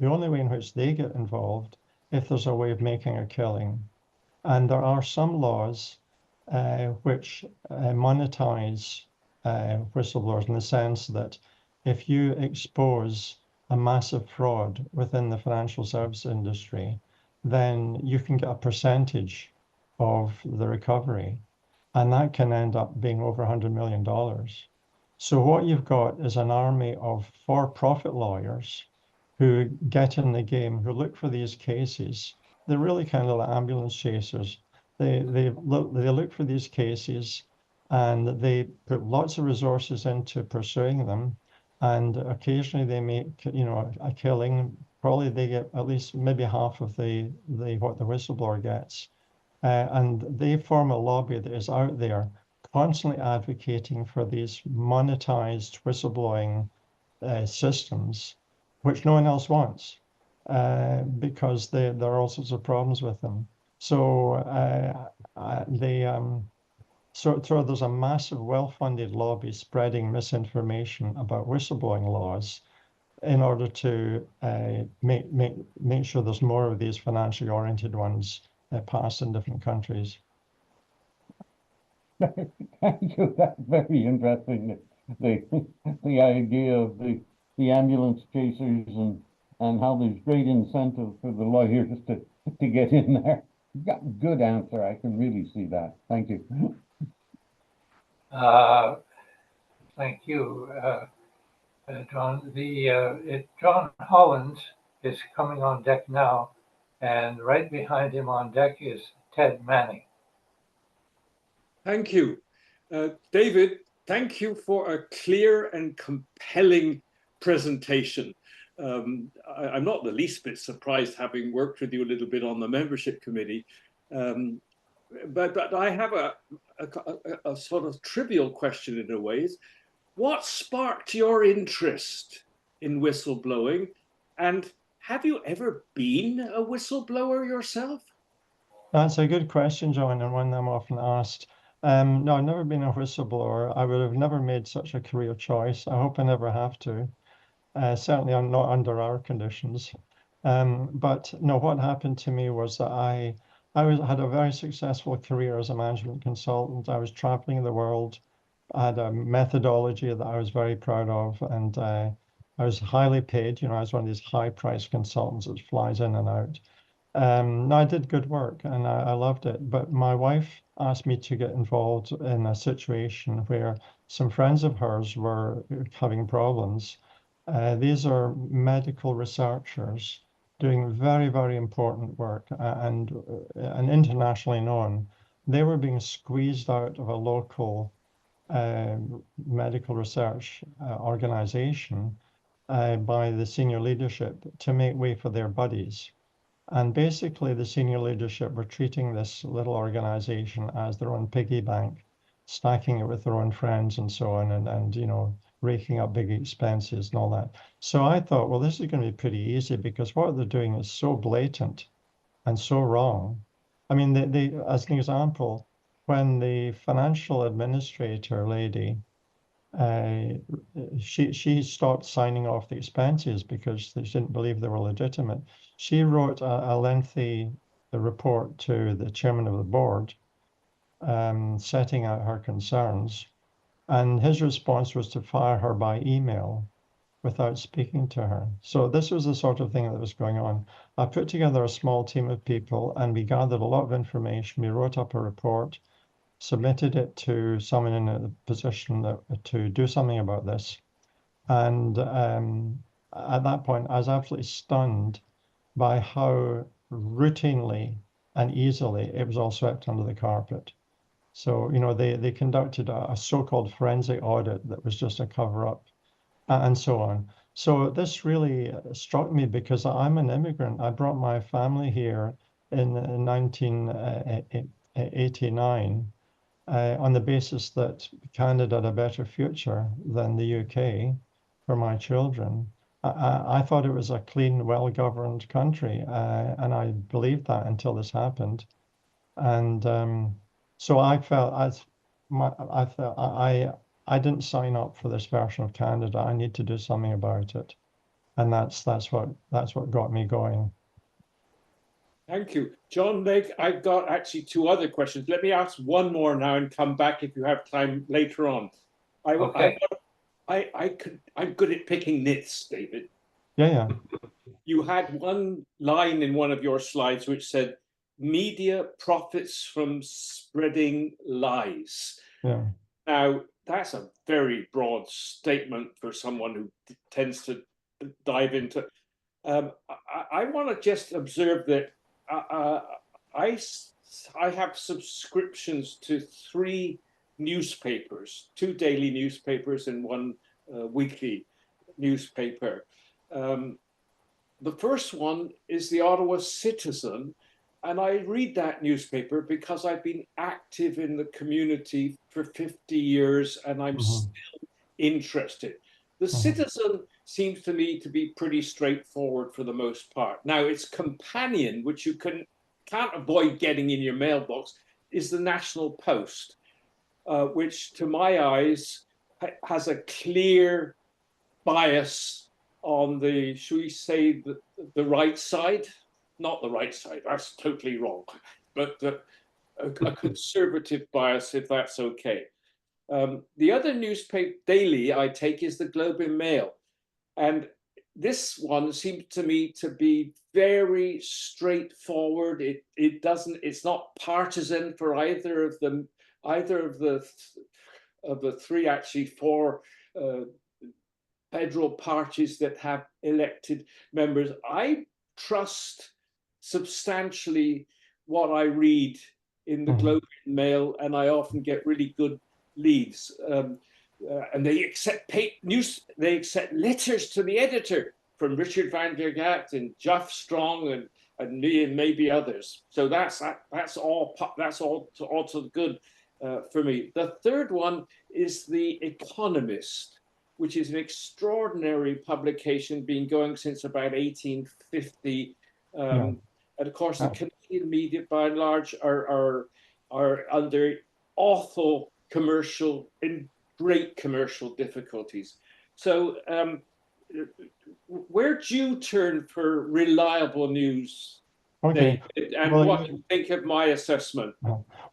only way in which they get involved, if there's a way of making a killing, and there are some laws which monetize whistleblowers in the sense that if you expose a massive fraud within the financial service industry, then you can get a percentage of the recovery, and that can end up being over $100 million. So what you've got is an army of for-profit lawyers who get in the game, who look for these cases. They're really kind of like ambulance chasers. They look for these cases, and they put lots of resources into pursuing them. And occasionally they make, a killing. Probably they get at least maybe half of what the whistleblower gets. And they form a lobby that is out there constantly advocating for these monetized whistleblowing systems, which no one else wants, because there are all sorts of problems with them. So there's a massive, well-funded lobby spreading misinformation about whistleblowing laws in order to make sure there's more of these financially oriented ones passed in different countries. Thank you. That's very interesting. The the idea of the ambulance chasers and how there's great incentive for the lawyers to get in there. Good answer. I can really see that. Thank you. Thank you, John. John Hollins is coming on deck now, and right behind him on deck is Ted Manning. Thank you. David, thank you for a clear and compelling presentation. I'm not the least bit surprised, having worked with you a little bit on the membership committee. But I have a sort of trivial question in a way. What sparked your interest in whistleblowing? And have you ever been a whistleblower yourself? That's a good question, John, and one I'm often asked. No, I've never been a whistleblower. I would have never made such a career choice. I hope I never have to. Certainly, I'm not under our conditions. But no, what happened to me was that I had a very successful career as a management consultant. I was traveling the world. I had a methodology that I was very proud of, and I was highly paid. I was one of these high-priced consultants that flies in and out. No, I did good work, and I loved it. But my wife asked me to get involved in a situation where some friends of hers were having problems. These are medical researchers doing very, very important work and internationally known. They were being squeezed out of a local medical research organization by the senior leadership to make way for their buddies. And basically, the senior leadership were treating this little organization as their own piggy bank, stacking it with their own friends and so on, and you know, raking up big expenses and all that. So I thought, well, this is going to be pretty easy because what they're doing is so blatant and so wrong. I mean, as an example, when the financial administrator lady uh, she stopped signing off the expenses because she didn't believe they were legitimate. She wrote a lengthy report to the chairman of the board, setting out her concerns, and his response was to fire her by email without speaking to her. So this was the sort of thing that was going on. I put together a small team of people and we gathered a lot of information. We wrote up a report, submitted it to someone in a position to do something about this. And at that point, I was absolutely stunned by how routinely and easily it was all swept under the carpet. So, you know, they conducted a so-called forensic audit that was just a cover-up and so on. So this really struck me because I'm an immigrant. I brought my family here in 1989 on the basis that Canada had a better future than the UK for my children. I thought it was a clean, well-governed country, and I believed that until this happened. And so I felt I didn't sign up for this version of Canada. I need to do something about it, and that's what got me going. Thank you. John Lake, I've got actually two other questions. Let me ask one more now and come back if you have time later on. Okay. I'm good at picking nits, David. Yeah. You had one line in one of your slides which said, media profits from spreading lies. Yeah. Now, that's a very broad statement for someone who tends to dive into. I want to just observe that I have subscriptions to 3 newspapers, 2 daily newspapers and 1 weekly newspaper. The first one is the Ottawa Citizen, and I read that newspaper because I've been active in the community for 50 years and I'm still interested. The Citizen seems to me to be pretty straightforward for the most part. Now, its companion, which you can't avoid getting in your mailbox, is the National Post, which to my eyes has a clear bias on the, should we say, the right side? Not the right side, that's totally wrong, but a conservative bias, if that's okay. The other newspaper daily I take is the Globe and Mail. And this one seems to me to be very straightforward. It's not partisan for either of the 3, actually 4 federal parties that have elected members. I trust substantially what I read in the Globe and Mail, and I often get really good leads. And they accept they accept letters to the editor from Richard Van der Gat and Jeff Strong and me and maybe others. So that's all good for me. The third one is The Economist, which is an extraordinary publication, been going since about 1850. And of course, the Canadian media, by and large, are under awful great commercial difficulties. So where do you turn for reliable news, Okay. David, and what do you think of my assessment?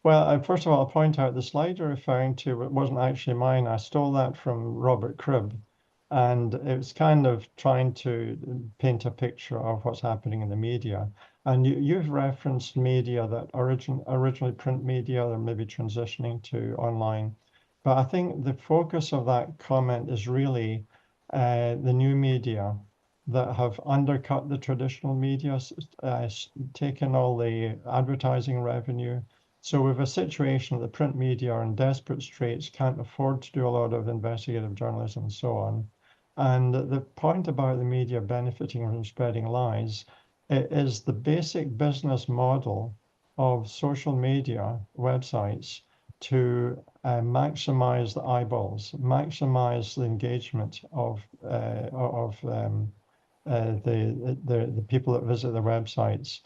Well, first of all, I'll point out the slide you're referring to, it wasn't actually mine. I stole that from Robert Cribb, and it was kind of trying to paint a picture of what's happening in the media. And you've referenced media that originally print media, or maybe transitioning to online. But I think the focus of that comment is really the new media that have undercut the traditional media, taken all the advertising revenue. So we have a situation that the print media are in desperate straits, can't afford to do a lot of investigative journalism and so on. And the point about the media benefiting from spreading lies, It is the basic business model of social media websites to maximize the eyeballs, maximize the engagement of the people that visit the websites.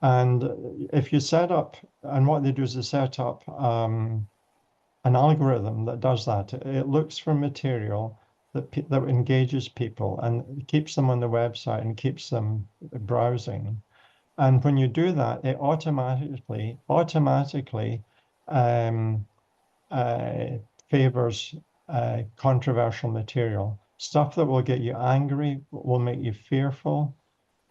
And if you set up, and what they do is they set up an algorithm that does that. It looks for material that engages people and keeps them on the website and keeps them browsing. And when you do that, it automatically um, favors controversial material, stuff that will get you angry, will make you fearful,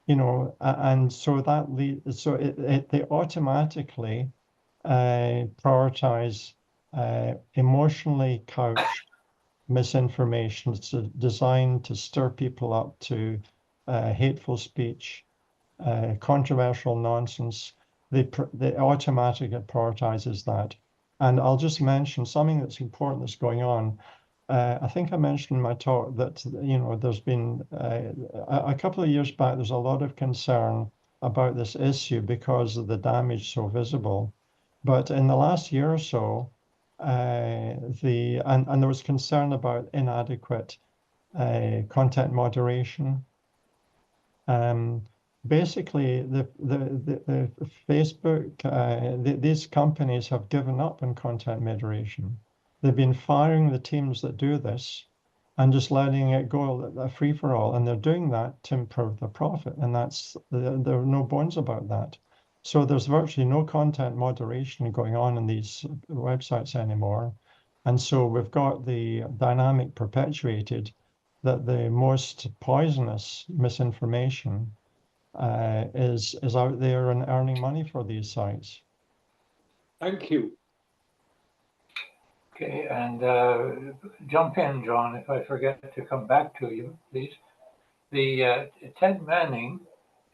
and so they automatically prioritize emotionally couched misinformation. It's designed to stir people up to hateful speech, controversial nonsense. They automatically prioritizes that. And I'll just mention something that's important that's going on. I think I mentioned in my talk that there's been a couple of years back. There's a lot of concern about this issue because of the damage so visible. But in the last year or so, and there was concern about inadequate content moderation. Basically, the Facebook, these companies have given up on content moderation. They've been firing the teams that do this and just letting it go a free for all. And they're doing that to improve their profit. And there are no bones about that. So there's virtually no content moderation going on in these websites anymore. And so we've got the dynamic perpetuated that the most poisonous misinformation is out there and earning money for these sites. Thank you. Okay, and jump in, John, if I forget to come back to you, please. The Ted Manning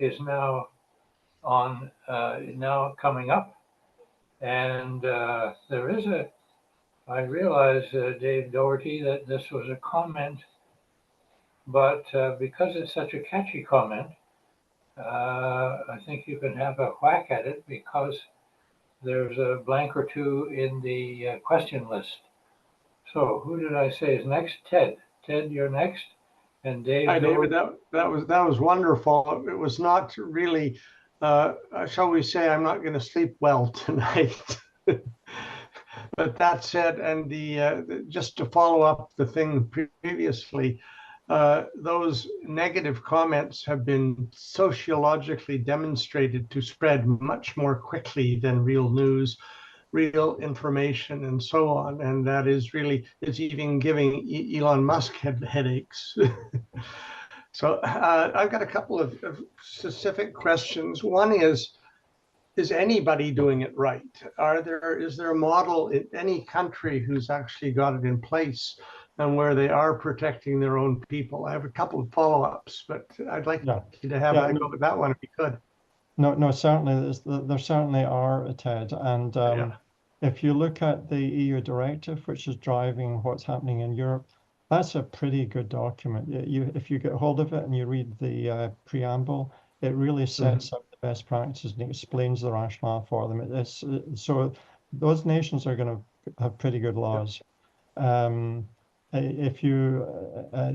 is now coming up, and there is I realize, Dave Doherty, that this was a comment, but because it's such a catchy comment, I think you can have a whack at it because there's a blank or two in the question list. So who did I say is next? Ted. Ted, you're next. And Dave. Hi, David. That was wonderful. It was not really, shall we say, I'm not going to sleep well tonight. But that said, and just to follow up the thing previously, those negative comments have been sociologically demonstrated to spread much more quickly than real news, real information, and so on. And that is it's even giving Elon Musk headaches. So I've got a couple of specific questions. One is anybody doing it right? Is there a model in any country who's actually got it in place and where they are protecting their own people? I have a couple of follow-ups, but I'd like you to have a go at that one if you could. No, certainly there certainly are, Ted, and if you look at the EU directive, which is driving what's happening in Europe, that's a pretty good document. If you get hold of it and you read the preamble, it really sets up the best practices and explains the rationale for them. So those nations are going to have pretty good laws. The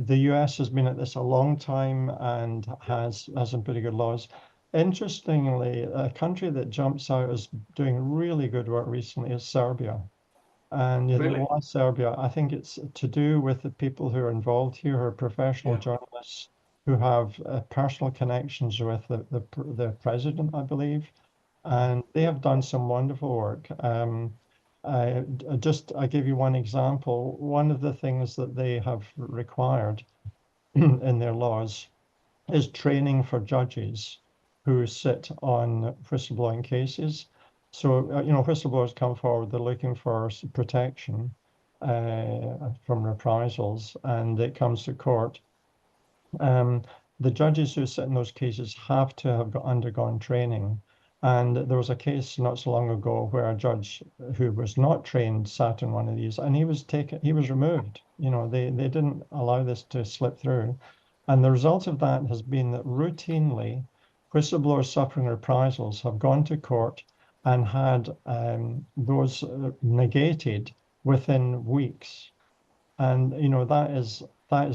US has been at this a long time and has some pretty good laws. Interestingly, a country that jumps out as doing really good work recently is Serbia. And why Serbia? I think it's to do with the people who are involved here, who are professional journalists, who have personal connections with the president, I believe, and they have done some wonderful work. I give you one example. One of the things that they have required in their laws is training for judges who sit on whistleblowing cases. So, whistleblowers come forward, they're looking for protection from reprisals, and it comes to court. The judges who sit in those cases have to have undergone training. And there was a case not so long ago where a judge who was not trained sat in one of these, and he was removed. They didn't allow this to slip through. And the result of that has been that routinely whistleblowers suffering reprisals have gone to court and had those negated within weeks. And that is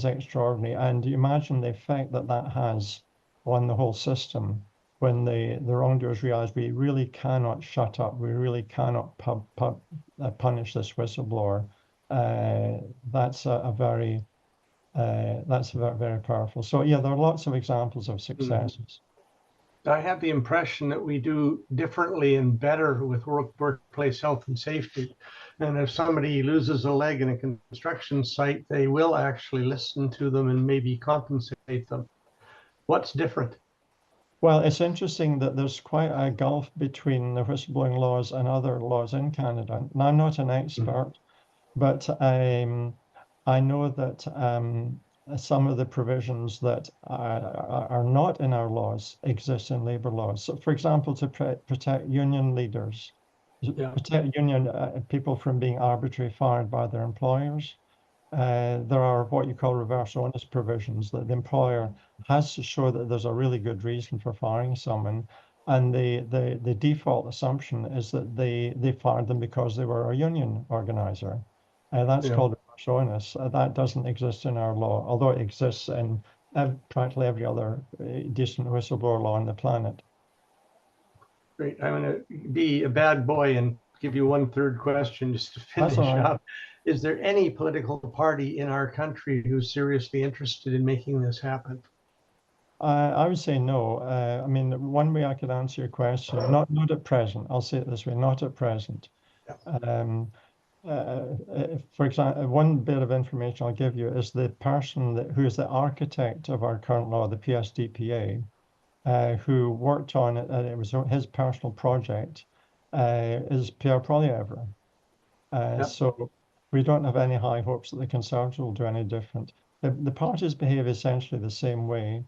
extraordinary. And you imagine the effect that that has on the whole system when the wrongdoers realize we really cannot shut up, we really cannot punish this whistleblower. That's a very very powerful. So yeah, there are lots of examples of successes. I have the impression that we do differently and better with workplace health and safety. And if somebody loses a leg in a construction site, they will actually listen to them and maybe compensate them. What's different? Well, it's interesting that there's quite a gulf between the whistleblowing laws and other laws in Canada. Now, I'm not an expert, but I know that some of the provisions that are not in our laws exist in labor laws. So, for example, to protect union leaders, protect union people from being arbitrarily fired by their employers. There are what you call reverse onus provisions that the employer has to show that there's a really good reason for firing someone. And the default assumption is that they fired them because they were a union organizer. That's called reverse onus. That doesn't exist in our law, although it exists in practically every other decent whistleblower law on the planet. Great. I'm going to be a bad boy and give you one third question just to finish up. Is there any political party in our country who's seriously interested in making this happen? I would say no. I mean, one way I could answer your question, not at present. I'll say it this way, not at present. For example, one bit of information I'll give you is the person who is the architect of our current law, the PSDPA, who worked on it, and it was his personal project, is Pierre Poilievre. So we don't have any high hopes that the Conservatives will do any different. The parties behave essentially the same way.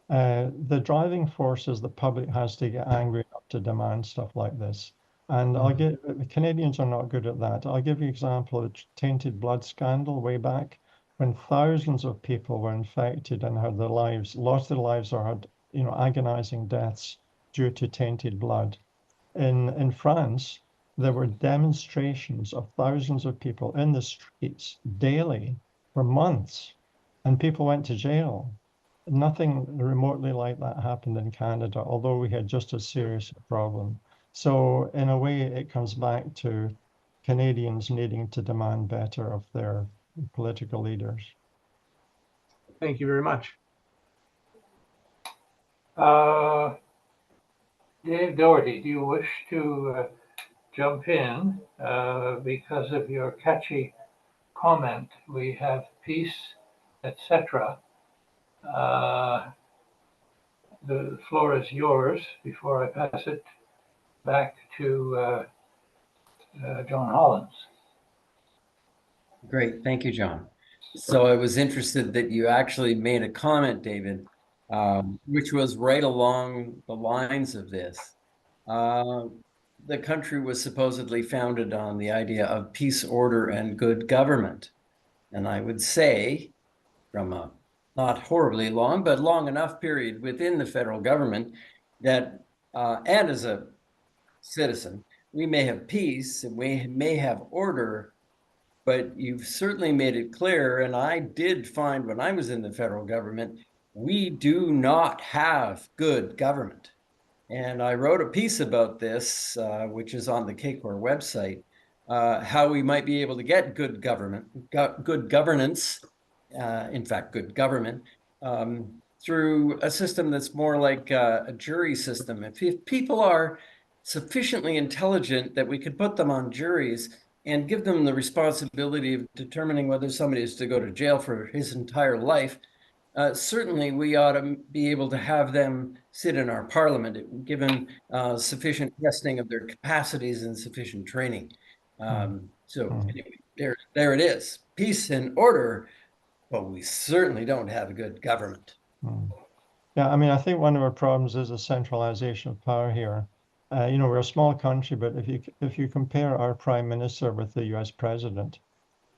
The driving force is the public has to get angry enough to demand stuff like this. And Canadians are not good at that. I'll give you an example of the tainted blood scandal way back when thousands of people were infected and had lost their lives or had, agonizing deaths due to tainted blood. In France, there were demonstrations of thousands of people in the streets daily for months, and people went to jail. Nothing remotely like that happened in Canada, although we had just as serious a problem. So in a way, it comes back to Canadians needing to demand better of their political leaders. Thank you very much. Dave Doherty, do you wish to jump in because of your catchy comment? We have peace, etc. The floor is yours before I pass it back to John Hollins. Great, thank you, John. So I was interested that you actually made a comment, David, which was right along the lines of this. The country was supposedly founded on the idea of peace, order, and good government. And I would say, from a not horribly long, but long enough period within the federal government, that, and as a citizen, we may have peace and we may have order, but you've certainly made it clear, and I did find when I was in the federal government, we do not have good government. And I wrote a piece about this, which is on the CACOR website, how we might be able to get good governance, in fact, good government, through a system that's more like a jury system. If people are sufficiently intelligent that we could put them on juries and give them the responsibility of determining whether somebody is to go to jail for his entire life, certainly we ought to be able to have them sit in our parliament, given sufficient testing of their capacities and sufficient training. Anyway, there it is. Peace and order, but we certainly don't have a good government. Yeah, I mean, I think one of our problems is a centralization of power here. We're a small country, but if you compare our prime minister with the US president,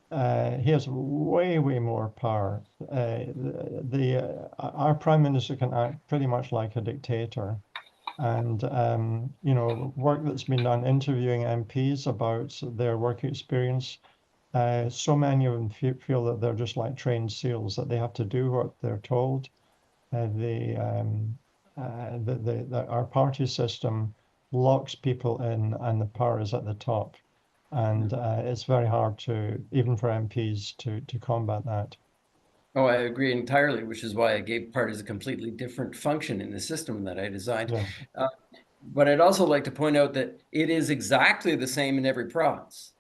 he has way more power. Our prime minister can act pretty much like a dictator. And you know, work that's been done interviewing MPs about their work experience. So many of them feel that they're just like trained seals, that they have to do what they're told. Our party system locks people in, and the power is at the top. And it's very hard to, even for MPs, to combat that. Oh, I agree entirely, which is why I gave parties a completely different function in the system that I designed. Yeah. But I'd also like to point out that it is exactly the same in every province.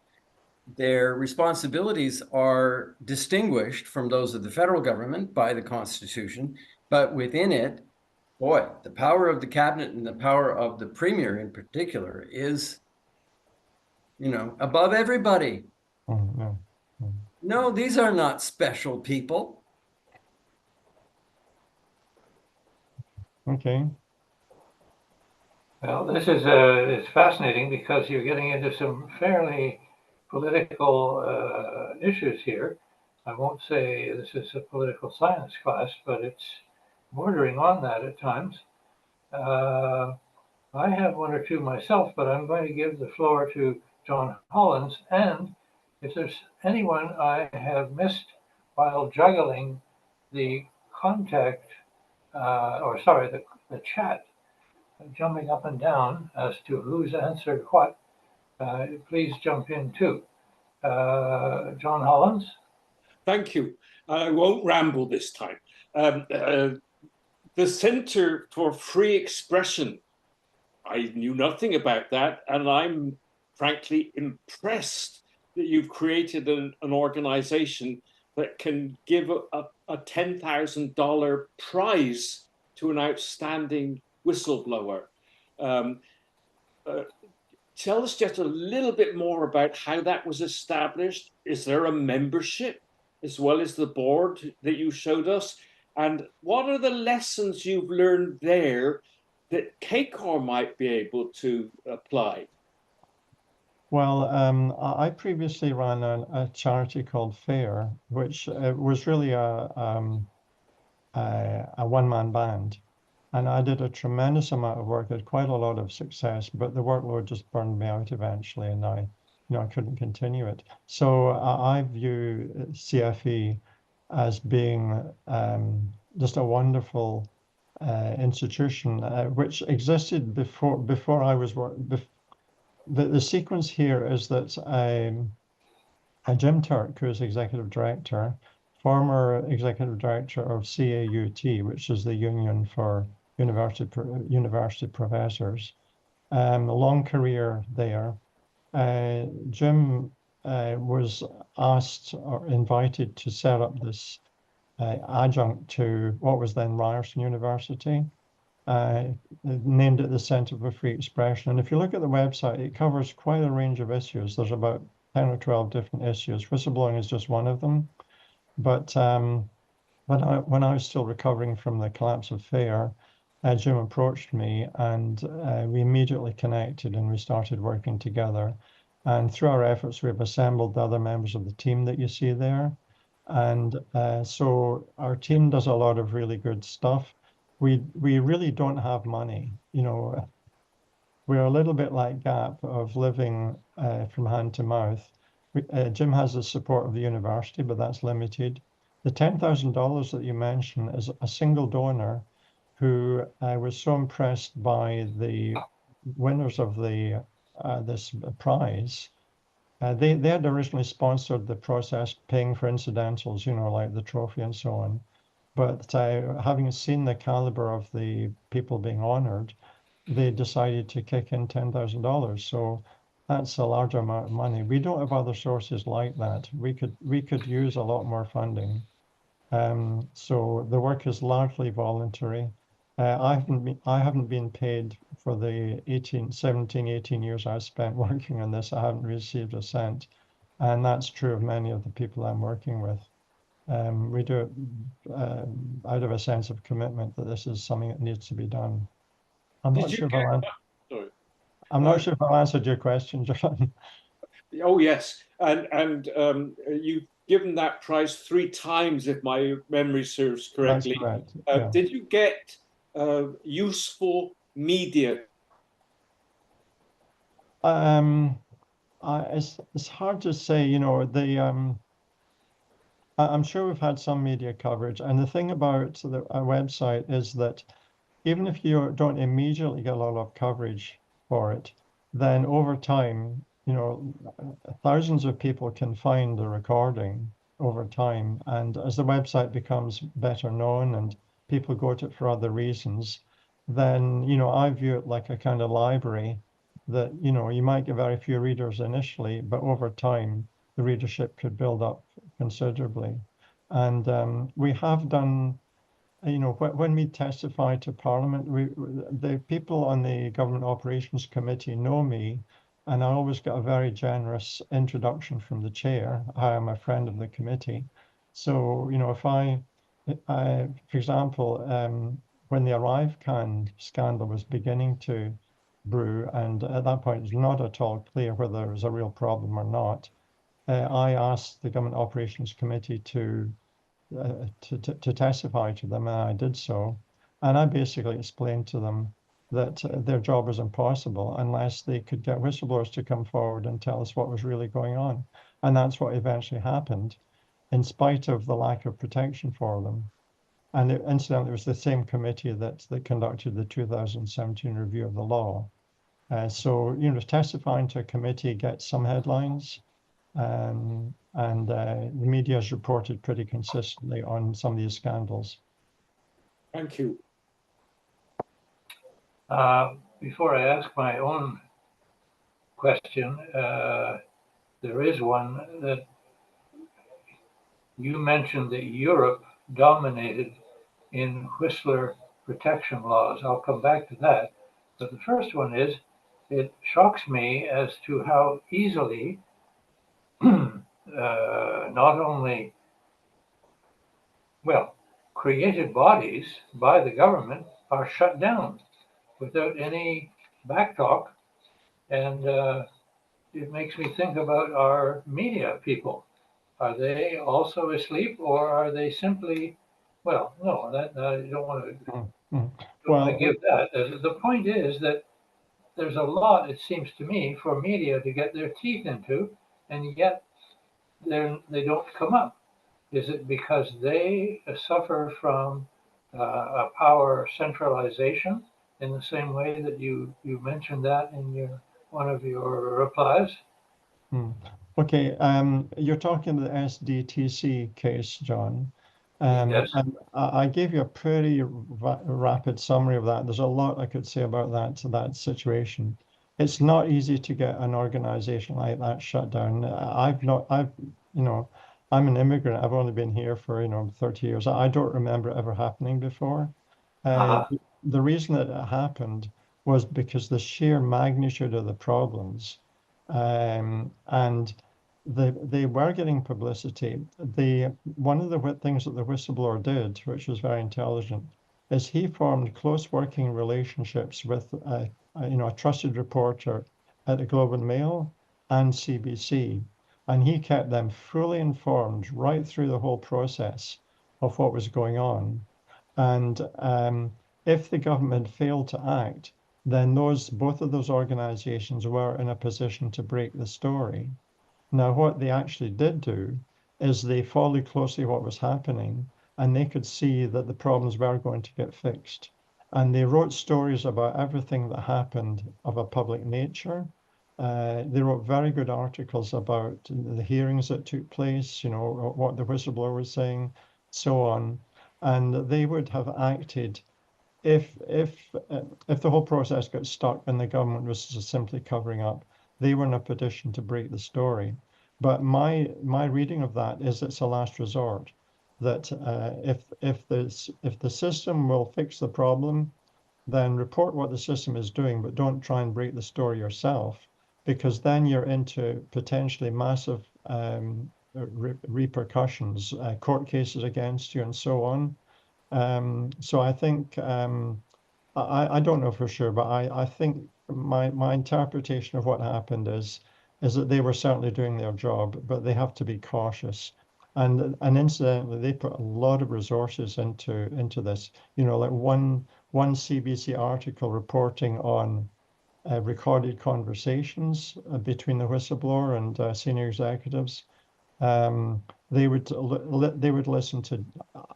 Their responsibilities are distinguished from those of the federal government by the Constitution, but within it, boy, the power of the cabinet and the power of the premier in particular is, you know, above everybody. No. No, these are not special people. Okay. Well, this is it's fascinating because you're getting into some fairly political issues here. I won't say this is a political science class, but it's bordering on that at times. I have one or two myself, but I'm going to give the floor to John Hollins. And if there's anyone I have missed while juggling the contact, the chat, jumping up and down as to who's answered what, please jump in too. John Hollins. Thank you. I won't ramble this time. The Center for Free Expression, I knew nothing about that, and I'm frankly impressed that you've created an organization that can give a $10,000 prize to an outstanding whistleblower. Tell us just a little bit more about how that was established. Is there a membership as well as the board that you showed us? And what are the lessons you've learned there that CACOR might be able to apply? Well, I previously ran a charity called FAIR, which was really a one-man band. And I did a tremendous amount of work, had quite a lot of success, but the workload just burned me out eventually, and I couldn't continue it. So I view CFE as being just a wonderful institution, which existed before I was working. The sequence here is that Jim Turk, who is executive director, former executive director of CAUT, which is the union for university professors, a long career there. Jim was asked or invited to set up this adjunct to what was then Ryerson University. Named it the Center for Free Expression. And if you look at the website, it covers quite a range of issues. There's about 10 or 12 different issues. Whistleblowing is just one of them. But when I was still recovering from the collapse of FAIR, Jim approached me, and we immediately connected, and we started working together. And through our efforts, we've assembled the other members of the team that you see there. And so our team does a lot of really good stuff. We really don't have money. You know, we're a little bit like Gap of living from hand to mouth. Jim has the support of the university, but that's limited. The $10,000 that you mentioned is a single donor who was so impressed by the winners of the this prize. They had originally sponsored the process, paying for incidentals, you know, like the trophy and so on. But having seen the caliber of the people being honored, they decided to kick in $10,000. So that's a large amount of money. We don't have other sources like that. We could use a lot more funding. So the work is largely voluntary. I haven't been paid for the 17, 18 years I spent working on this. I haven't received a cent. And that's true of many of the people I'm working with. We do it out of a sense of commitment that this is something that needs to be done. I'm not sure if I've answered your question, John. Oh yes, and you've given that prize 3 times, if my memory serves That's correctly. correct. Yeah. Did you get useful media? It's hard to say, you know, I'm sure we've had some media coverage, and the thing about the website is that even if you don't immediately get a lot of coverage for it, then over time, you know, thousands of people can find the recording over time. And as the website becomes better known and people go to it for other reasons, then, you know, I view it like a kind of library that, you know, you might get very few readers initially, but over time, the readership could build up considerably. And we have done, you know, when we testify to Parliament, the people on the Government Operations Committee know me, and I always get a very generous introduction from the chair. I am a friend of the committee. So, you know, if for example, when the ArriveCan scandal was beginning to brew, and at that point it was not at all clear whether there was a real problem or not, I asked the Government Operations Committee to testify to them, and I did so. And I basically explained to them that their job was impossible unless they could get whistleblowers to come forward and tell us what was really going on. And that's what eventually happened, in spite of the lack of protection for them. And incidentally, it was the same committee that conducted the 2017 review of the law. So, you know, testifying to a committee gets some headlines, and the media has reported pretty consistently on some of these scandals. Thank you. Before I ask my own question, there is one that you mentioned that Europe dominated in whistler protection laws. I'll come back to that. But the first one is, it shocks me as to how easily not only, well, created bodies by the government are shut down without any backtalk. And it makes me think about our media people. Are they also asleep, or are they simply, well, no, that I don't want to, give that. The point is that there's a lot, it seems to me, for media to get their teeth into, and yet they don't come up. Is it because they suffer from a power centralization in the same way that you mentioned that in one of your replies? Okay, you're talking the SDTC case, John. Yes. And I gave you a pretty rapid summary of that. There's a lot I could say about that situation. It's not easy to get an organization like that shut down. You know, I'm an immigrant. I've only been here for, you know, 30 years. I don't remember it ever happening before. The reason that it happened was because the sheer magnitude of the problems, and they were getting publicity. One of the things that the whistleblower did, which was very intelligent, is he formed close working relationships with you know, a trusted reporter at the Globe and Mail and CBC, and he kept them fully informed right through the whole process of what was going on. And if the government failed to act, then both of those organizations were in a position to break the story. Now, what they actually did do is they followed closely what was happening, and they could see that the problems were going to get fixed. And they wrote stories about everything that happened of a public nature. They wrote very good articles about the hearings that took place, you know, what the whistleblower was saying, so on. And they would have acted if the whole process got stuck and the government was simply covering up. They were in a position to break the story. But my reading of that is it's a last resort. That if the system will fix the problem, then report what the system is doing, but don't try and break the story yourself, because then you're into potentially massive repercussions, court cases against you, and so on. So I think I don't know for sure, but I think my interpretation of what happened is is that they were certainly doing their job, but they have to be cautious. And incidentally, they put a lot of resources into this. You know, like one CBC article reporting on recorded conversations between the whistleblower and senior executives. They would listen to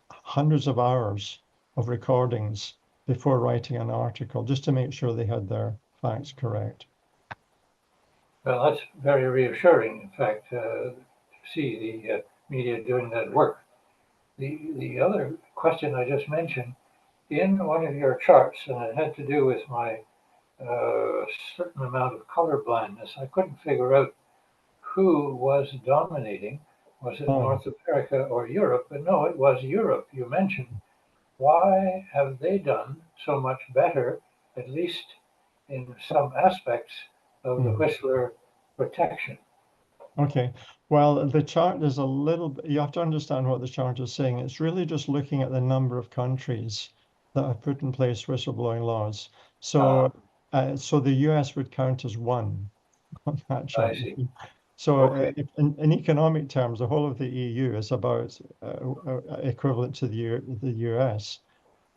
hundreds of hours of recordings before writing an article, just to make sure they had their facts correct. Well, that's very reassuring, in fact, to see the media doing that work. The other question I just mentioned, in one of your charts, and it had to do with my certain amount of color blindness, I couldn't figure out who was dominating. Was it North America or Europe? But no, it was Europe you mentioned. Why have they done so much better, at least in some aspects of the whistler protection? Okay, well, the chart is a little bit, you have to understand what the chart is saying. It's really just looking at the number of countries that have put in place whistleblowing laws. So, so the US would count as one on that chart. I see. So Okay. in economic terms, the whole of the EU is about equivalent to the US.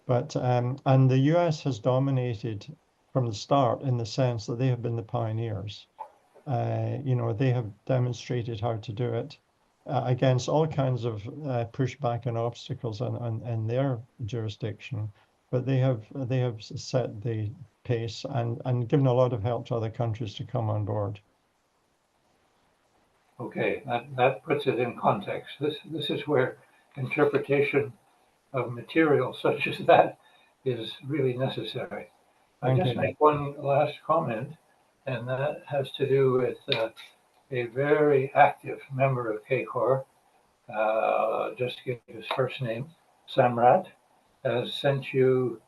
But and the US has dominated from the start in the sense that they have been the pioneers. You know, they have demonstrated how to do it against all kinds of pushback and obstacles in their jurisdiction. But they have set the pace and given a lot of help to other countries to come on board. Okay, that puts it in context. This is where interpretation of material such as that is really necessary. I just make one last comment, and that has to do with a very active member of CACOR, just to give his first name, Samrat, has sent you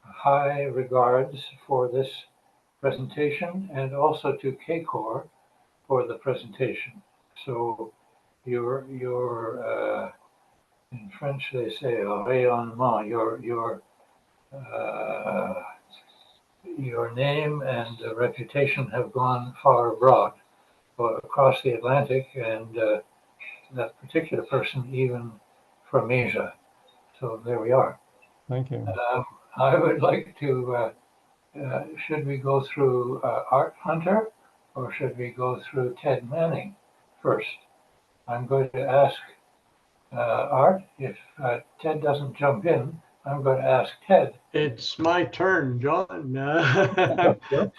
high regards for this presentation and also to CACOR for the presentation. So your in French they say rayonnement, your name and reputation have gone far abroad, across the Atlantic, and that particular person even from Asia. So there we are. Thank you. I would like to, should we go through Art Hunter or should we go through Ted Manning first? I'm going to ask Art. If Ted doesn't jump in, I'm going to ask Ted. It's my turn, John. Good.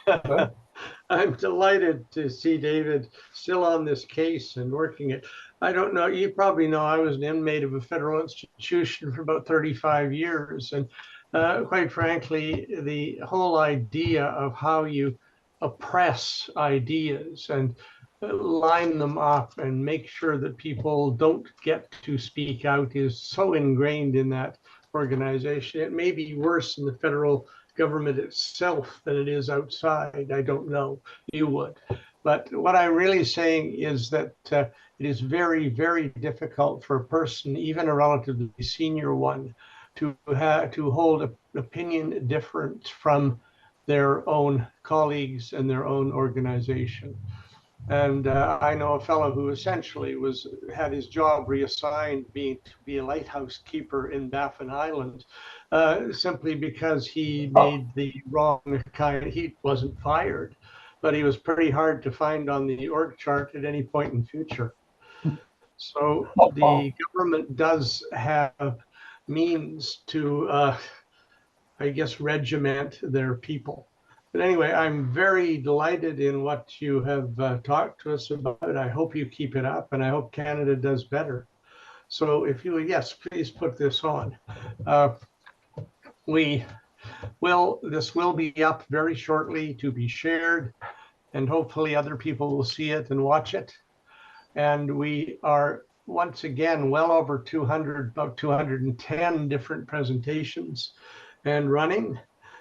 I'm delighted to see David still on this case and working it. I don't know, you probably know I was an inmate of a federal institution for about 35 years. And quite frankly, the whole idea of how you oppress ideas and line them up and make sure that people don't get to speak out is so ingrained in that organization. It may be worse in the federal government itself than it is outside. I don't know. You would. But what I'm really saying is that it is very, very difficult for a person, even a relatively senior one, to hold an opinion different from their own colleagues and their own organization. And I know a fellow who essentially had his job reassigned to be a lighthouse keeper in Baffin Island, simply because he made the wrong kind. He wasn't fired, but he was pretty hard to find on the org chart at any point in the future. So the government does have means to, I guess, regiment their people. But anyway, I'm very delighted in what you have talked to us about. I hope you keep it up, and I hope Canada does better. So if you, yes, please put this on. This will be up very shortly to be shared, and hopefully other people will see it and watch it. And we are once again well over 200, about 210 different presentations and running.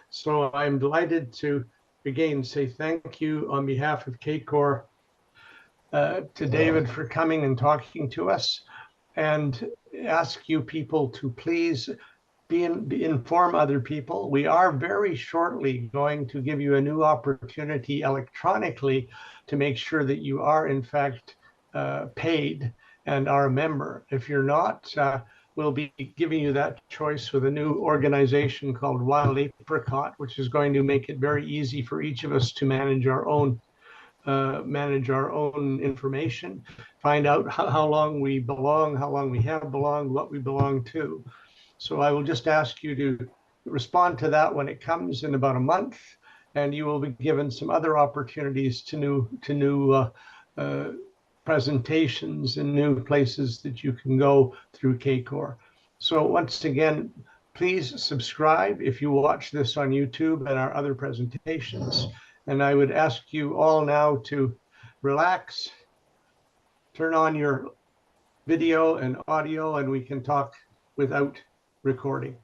So I'm delighted to again say thank you on behalf of CACOR to David for coming and talking to us, and ask you people to please inform other people. We are very shortly going to give you a new opportunity electronically to make sure that you are in fact paid and are a member. If you're not, we'll be giving you that choice with a new organization called Wild Apricot, which is going to make it very easy for each of us to manage our own information, find out how long we belong, how long we have belonged, what we belong to. So I will just ask you to respond to that when it comes in about a month, and you will be given some other opportunities to new presentations and new places that you can go through CACOR. So once again, please subscribe if you watch this on YouTube and our other presentations. And I would ask you all now to relax, turn on your video and audio, and we can talk without recording.